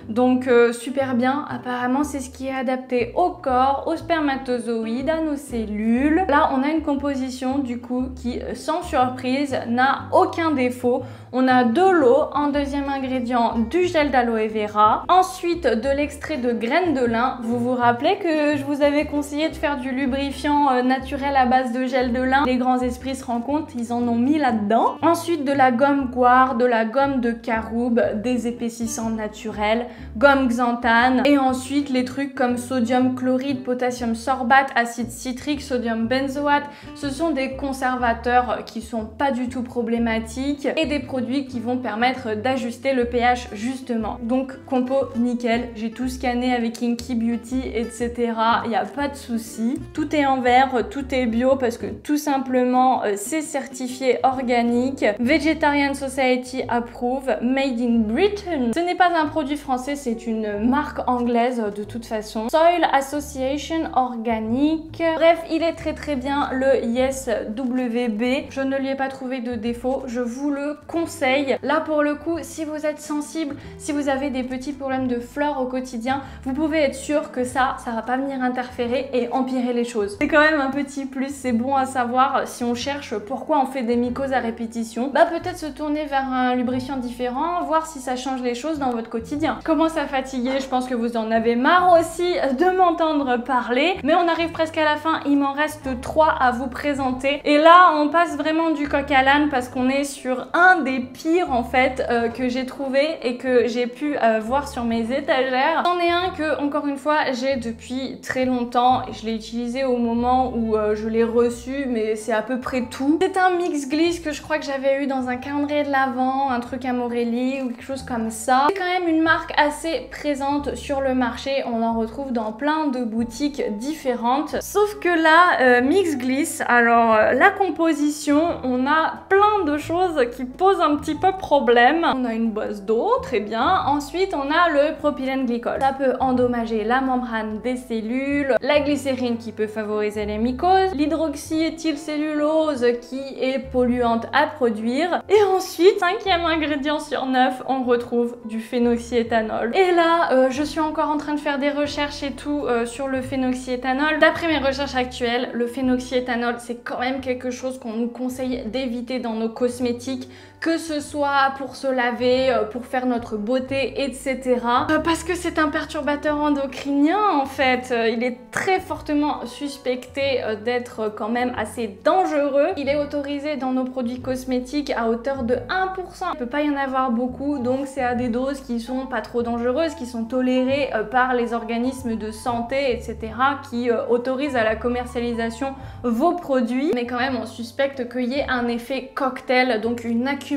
Donc super bien, apparemment c'est ce qui est adapté au corps, aux spermatozoïdes, à nos cellules. Là on a une composition du coup qui sans surprise n'a aucun défaut. On a de l'eau, en deuxième ingrédient du gel d'aloe vera, ensuite de l'extrait de graines de lin. Vous vous rappelez que je vous avais conseillé de faire du lubrifiant naturel à base de gel de lin? Les grands esprits se rencontrent, ils en ont mis là-dedans. Ensuite de la gomme Guar, de la gomme de Caroube, des épaississants naturels, gomme xanthane et ensuite les trucs comme sodium chloride, potassium sorbate, acide citrique, sodium benzoate. Ce sont des conservateurs qui sont pas du tout problématiques et des produits qui vont permettre d'ajuster le pH justement. Donc compo nickel, j'ai tout scanné avec Inky Beauty, etc. Il n'y a pas de souci. Tout est en vert, tout est bio parce que tout simplement c'est certifié organique. Vegetarian Society Approve, Made in Britain. Ce n'est pas un produit français, c'est une marque anglaise de toute façon. Soil Association Organique. Bref, il est très bien, le Yes WB. Je ne lui ai pas trouvé de défaut, je vous le conseille. Là pour le coup, si vous êtes sensible, si vous avez des petits problèmes de fleurs au quotidien, vous pouvez être sûr que ça va pas venir interférer et empirer les choses. C'est quand même un petit plus, c'est bon à savoir si on cherche pourquoi on fait des mycoses à répétition. Bah peut-être se tourner vers un lubrifiant différent, voir si ça change les choses dans votre quotidien. Je commence à fatiguer, je pense que vous en avez marre aussi de m'entendre parler, mais on arrive presque à la fin, il m'en reste 3 à vous présenter. Et là, on passe vraiment du coq à l'âne parce qu'on est sur un des pires en fait que j'ai trouvé et que j'ai pu voir sur mes étagères. C'en est un que, encore une fois, j'ai depuis très longtemps et je l'ai utilisé au moment où je l'ai reçu, mais c'est à peu près tout. C'est un mix glisse que je crois que j'avais eu dans un calendrier de l'Avent, un truc à Morelli ou quelque chose comme ça. C'est quand même une marque assez présente sur le marché, on en retrouve dans plein de boutiques différentes. Sauf que là, mix glisse, alors la composition, on a plein de choses qui posent un petit peu problème. On a une base d'eau, très bien. Ensuite, on a le propylène glycol. Ça peut endommager la membrane des cellules, la glycérine qui peut favoriser les mycoses, l'hydroxyéthylcellulose qui est polluante à produire. Et ensuite, 5e ingrédient sur 9, on retrouve du phénoxyéthanol. Et là, je suis encore en train de faire des recherches et tout sur le phénoxyéthanol. D'après mes recherches actuelles, le phénoxyéthanol, c'est quand même quelque chose qu'on nous conseille d'éviter dans nos cosmétiques, que ce soit pour se laver, pour faire notre beauté, etc. Parce que c'est un perturbateur endocrinien en fait. Il est très fortement suspecté d'être quand même assez dangereux. Il est autorisé dans nos produits cosmétiques à hauteur de 1%. Il peut pas y en avoir beaucoup, donc c'est à des doses qui sont pas trop dangereuses, qui sont tolérées par les organismes de santé, etc. qui autorisent à la commercialisation vos produits. Mais quand même, on suspecte qu'il y ait un effet cocktail, donc une accumulation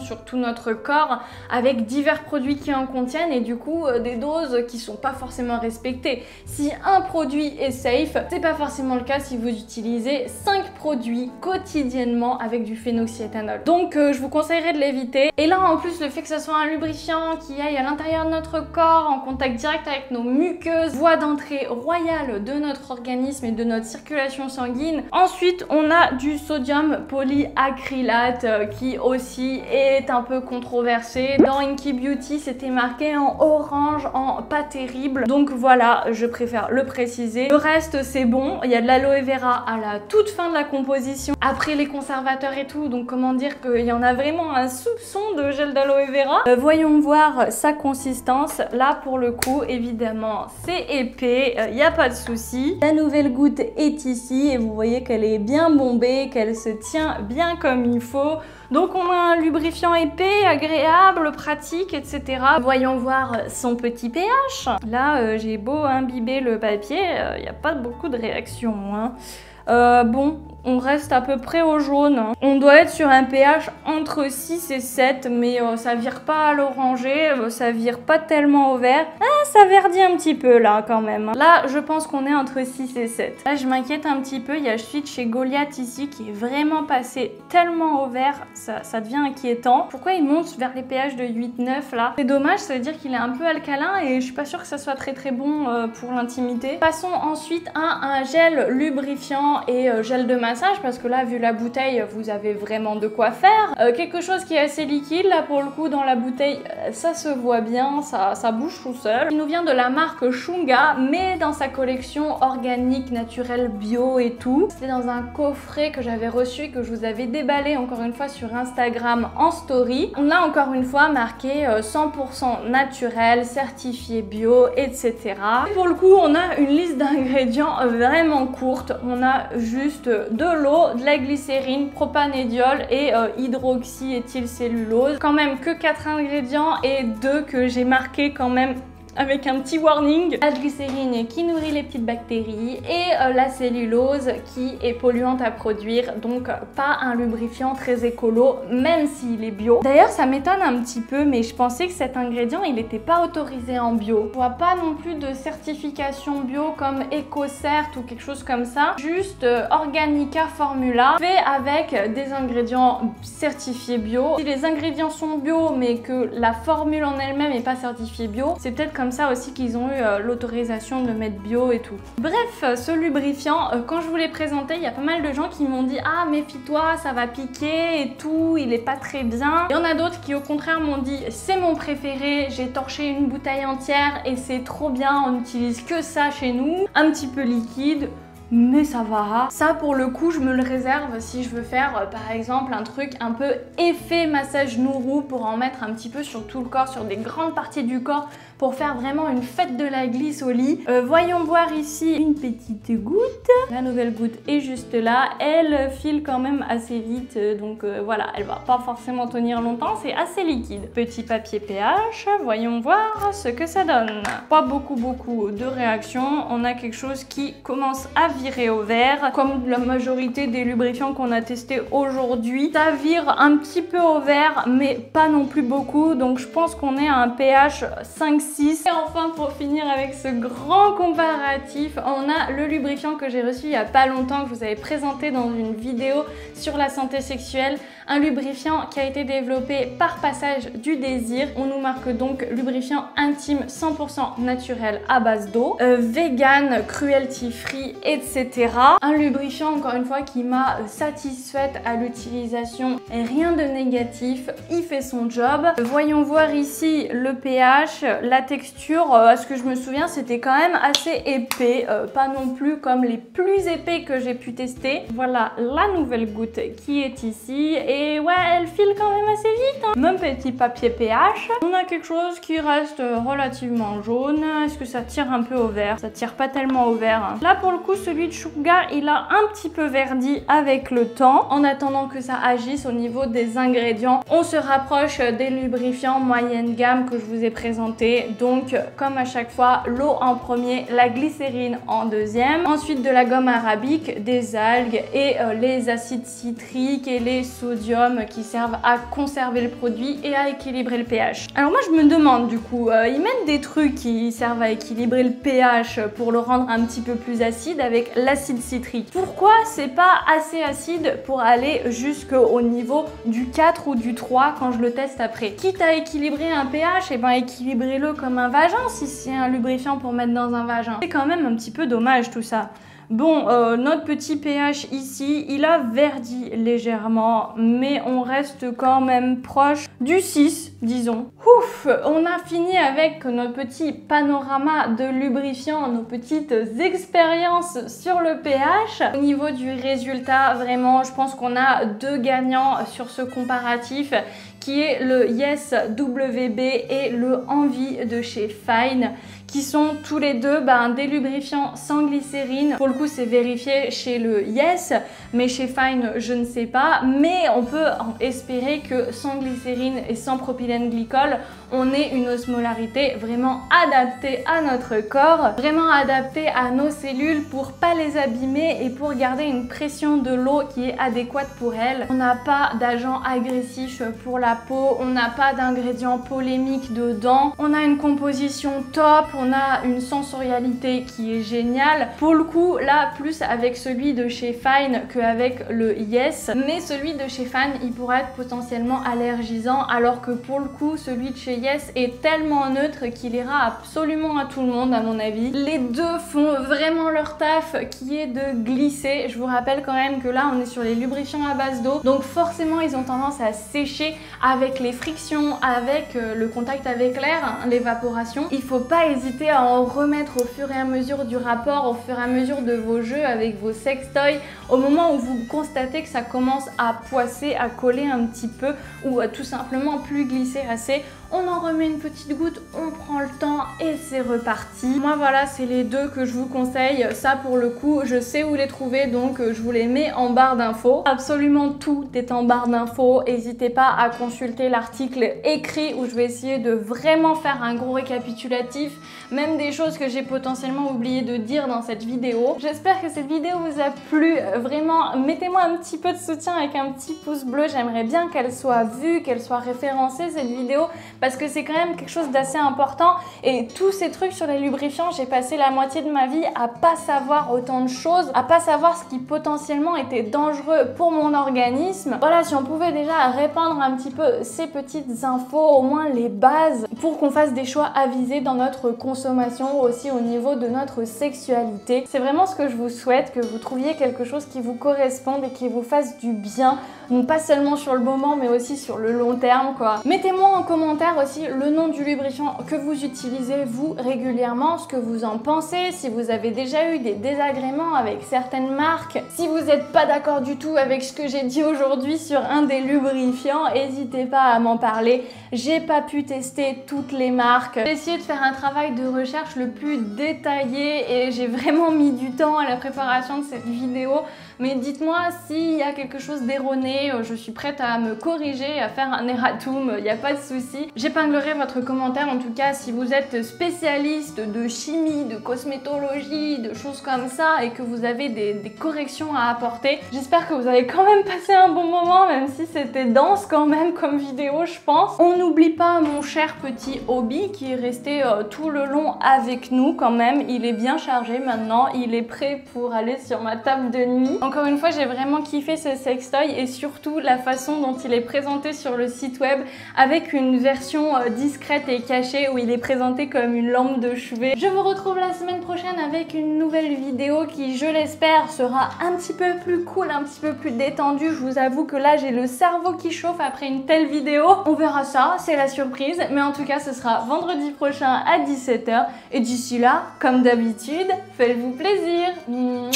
sur tout notre corps avec divers produits qui en contiennent et du coup des doses qui sont pas forcément respectées. Si un produit est safe, c'est pas forcément le cas si vous utilisez 5 produits quotidiennement avec du phénoxyéthanol. Donc je vous conseillerais de l'éviter. Et là en plus le fait que ce soit un lubrifiant qui aille à l'intérieur de notre corps en contact direct avec nos muqueuses, voie d'entrée royale de notre organisme et de notre circulation sanguine. Ensuite on a du sodium polyacrylate qui aussi est un peu controversé. Dans Inky Beauty c'était marqué en orange, en pas terrible, donc voilà, je préfère le préciser. Le reste c'est bon, il y a de l'aloe vera à la toute fin de la composition, après les conservateurs et tout, donc comment dire qu'il y en a vraiment un soupçon de gel d'aloe vera. Voyons voir sa consistance. Là pour le coup évidemment c'est épais, il n'y a pas de souci. La nouvelle goutte est ici et vous voyez qu'elle est bien bombée, qu'elle se tient bien comme il faut. Donc on a un lubrifiant épais, agréable, pratique, etc. Voyons voir son petit pH. Là, j'ai beau imbiber le papier, il n'y a pas beaucoup de réaction. Hein. Bon, on reste à peu près au jaune. On doit être sur un pH entre 6 et 7, mais ça vire pas à l'orangé, ça vire pas tellement au vert. Ah, ça verdit un petit peu là quand même. Là, je pense qu'on est entre 6 et 7. Là, je m'inquiète un petit peu. Il y a suite chez Goliath ici qui est vraiment passé tellement au vert, ça devient inquiétant. Pourquoi il monte vers les pH de 8-9 là? C'est dommage, ça veut dire qu'il est un peu alcalin et je suis pas sûre que ça soit très bon pour l'intimité. Passons ensuite à un gel lubrifiant et gel de massage parce que là vu la bouteille vous avez vraiment de quoi faire. Quelque chose qui est assez liquide là pour le coup dans la bouteille, ça se voit bien, ça bouge tout seul. Il nous vient de la marque Shunga mais dans sa collection organique, naturelle, bio et tout. C'était dans un coffret que j'avais reçu, que je vous avais déballé encore une fois sur Instagram en story. On a encore une fois marqué 100% naturel, certifié bio, etc. Et pour le coup on a une liste d'ingrédients vraiment courte. On a juste de l'eau, de la glycérine, propanédiol et hydroxyéthylcellulose. Quand même que 4 ingrédients et 2 que j'ai marqués quand même avec un petit warning. La glycérine qui nourrit les petites bactéries et la cellulose qui est polluante à produire, donc pas un lubrifiant très écolo même s'il est bio. D'ailleurs ça m'étonne un petit peu, mais je pensais que cet ingrédient il n'était pas autorisé en bio. Je vois pas non plus de certification bio comme EcoCert ou quelque chose comme ça, juste Organica Formula fait avec des ingrédients certifiés bio. Si les ingrédients sont bio mais que la formule en elle-même n'est pas certifiée bio, c'est peut-être comme ça aussi qu'ils ont eu l'autorisation de mettre bio et tout. Bref, ce lubrifiant, quand je vous l'ai présenté, il y a pas mal de gens qui m'ont dit « Ah, méfie-toi, ça va piquer et tout, il est pas très bien ». Il y en a d'autres qui au contraire m'ont dit « C'est mon préféré, j'ai torché une bouteille entière et c'est trop bien, on n'utilise que ça chez nous, un petit peu liquide ». Mais ça va. Ça pour le coup je me le réserve si je veux faire par exemple un truc un peu effet massage nourou pour en mettre un petit peu sur tout le corps, sur des grandes parties du corps, pour faire vraiment une fête de la glisse au lit. Voyons voir ici une petite goutte. La nouvelle goutte est juste là. Elle file quand même assez vite, donc voilà, elle va pas forcément tenir longtemps, c'est assez liquide. Petit papier pH, voyons voir ce que ça donne. Pas beaucoup de réactions. On a quelque chose qui commence à virer au vert, comme la majorité des lubrifiants qu'on a testés aujourd'hui. Ça vire un petit peu au vert, mais pas non plus beaucoup, donc je pense qu'on est à un pH 5-6. Et enfin, pour finir avec ce grand comparatif, on a le lubrifiant que j'ai reçu il y a pas longtemps, que je vous avais présenté dans une vidéo sur la santé sexuelle. Un lubrifiant qui a été développé par Passage du Désir. On nous marque donc lubrifiant intime 100% naturel à base d'eau, vegan, cruelty free, etc. Un lubrifiant encore une fois qui m'a satisfaite à l'utilisation, rien de négatif, il fait son job. Voyons voir ici le pH, la texture, à ce que je me souviens c'était quand même assez épais, pas non plus comme les plus épais que j'ai pu tester. Voilà la nouvelle goutte qui est ici et ouais, elle file quand même assez vite, hein. Même petit papier pH. On a quelque chose qui reste relativement jaune. Est-ce que ça tire un peu au vert? Ça tire pas tellement au vert, hein. Là pour le coup celui de Sugar il a un petit peu verdi avec le temps. En attendant que ça agisse au niveau des ingrédients, on se rapproche des lubrifiants moyenne gamme que je vous ai présentés. Donc comme à chaque fois, l'eau en premier, la glycérine en deuxième, ensuite de la gomme arabique, des algues et les acides citriques et les sodiums qui servent à conserver le produit et à équilibrer le pH. Alors moi je me demande du coup, ils mettent des trucs qui servent à équilibrer le pH pour le rendre un petit peu plus acide avec l'acide citrique. Pourquoi c'est pas assez acide pour aller jusqu'au niveau du 4 ou du 3 quand je le teste après? Quitte à équilibrer un pH, et ben équilibrez-le comme un vagin si c'est un lubrifiant pour mettre dans un vagin. C'est quand même un petit peu dommage tout ça. Bon, notre petit pH ici, il a verdi légèrement, mais on reste quand même proche du 6, disons. Ouf, on a fini avec notre petit panorama de lubrifiant, nos petites expériences sur le pH. Au niveau du résultat, vraiment, je pense qu'on a deux gagnants sur ce comparatif, qui est le Yes WB et le Envie de chez Fine, qui sont tous les deux des lubrifiants sans glycérine. Pour le coup, c'est vérifié chez le Yes, mais chez Fine, je ne sais pas. Mais on peut espérer que sans glycérine et sans propylène glycol, on ait une osmolarité vraiment adaptée à notre corps, vraiment adaptée à nos cellules pour pas les abîmer et pour garder une pression de l'eau qui est adéquate pour elles. On n'a pas d'agents agressifs pour la peau, on n'a pas d'ingrédients polémiques dedans, on a une composition top, on a une sensorialité qui est géniale. Pour le coup, là, plus avec celui de chez Fine qu'avec le Yes, mais celui de chez Fine, il pourrait être potentiellement allergisant, alors que pour le coup, celui de chez Yes est tellement neutre qu'il ira absolument à tout le monde à mon avis. Les deux font vraiment leur taf qui est de glisser. Je vous rappelle quand même que là on est sur les lubrifiants à base d'eau, donc forcément ils ont tendance à sécher avec les frictions, avec le contact avec l'air, hein, l'évaporation. Il faut pas hésiter hésiter à en remettre au fur et à mesure du rapport, au fur et à mesure de vos jeux avec vos sextoys. Au moment où vous constatez que ça commence à poisser, à coller un petit peu ou à tout simplement plus glisser assez, on en remet une petite goutte, on prend le temps et c'est reparti. Moi voilà, c'est les deux que je vous conseille. Ça pour le coup, je sais où les trouver, donc je vous les mets en barre d'infos. Absolument tout est en barre d'infos. N'hésitez pas à consulter l'article écrit où je vais essayer de vraiment faire un gros récapitulatif, même des choses que j'ai potentiellement oublié de dire dans cette vidéo. J'espère que cette vidéo vous a plu. Vraiment, mettez-moi un petit peu de soutien avec un petit pouce bleu. J'aimerais bien qu'elle soit vue, qu'elle soit référencée cette vidéo, parce que c'est quand même quelque chose d'assez important. Et tous ces trucs sur les lubrifiants, j'ai passé la moitié de ma vie à pas savoir autant de choses, à pas savoir ce qui potentiellement était dangereux pour mon organisme. Voilà, si on pouvait déjà répandre un petit peu ces petites infos, au moins les bases, pour qu'on fasse des choix avisés dans notre consommation, aussi au niveau de notre sexualité. C'est vraiment ce que je vous souhaite, que vous trouviez quelque chose qui vous corresponde et qui vous fasse du bien, donc pas seulement sur le moment mais aussi sur le long terme quoi. Mettez-moi en commentaire aussi le nom du lubrifiant que vous utilisez vous régulièrement, ce que vous en pensez, si vous avez déjà eu des désagréments avec certaines marques, si vous n'êtes pas d'accord du tout avec ce que j'ai dit aujourd'hui sur un des lubrifiants, n'hésitez pas à m'en parler. J'ai pas pu tester toutes les marques. J'ai essayé de faire un travail de recherche le plus détaillé et j'ai vraiment mis du temps à la préparation de cette vidéo. Mais dites-moi s'il y a quelque chose d'erroné, je suis prête à me corriger, à faire un erratum, il n'y a pas de souci. J'épinglerai votre commentaire en tout cas si vous êtes spécialiste de chimie, de cosmétologie, de choses comme ça et que vous avez des corrections à apporter. J'espère que vous avez quand même passé un bon moment, même si c'était dense quand même comme vidéo je pense. On n'oublie pas mon cher petit hobby qui est resté tout le long avec nous quand même. Il est bien chargé maintenant, il est prêt pour aller sur ma table de nuit. Encore une fois, j'ai vraiment kiffé ce sextoy et surtout la façon dont il est présenté sur le site web avec une version discrète et cachée où il est présenté comme une lampe de chevet. Je vous retrouve la semaine prochaine avec une nouvelle vidéo qui, je l'espère, sera un petit peu plus cool, un petit peu plus détendue. Je vous avoue que là, j'ai le cerveau qui chauffe après une telle vidéo. On verra ça, c'est la surprise. Mais en tout cas, ce sera vendredi prochain à 17 h. Et d'ici là, comme d'habitude, faites-vous plaisir. Mouah.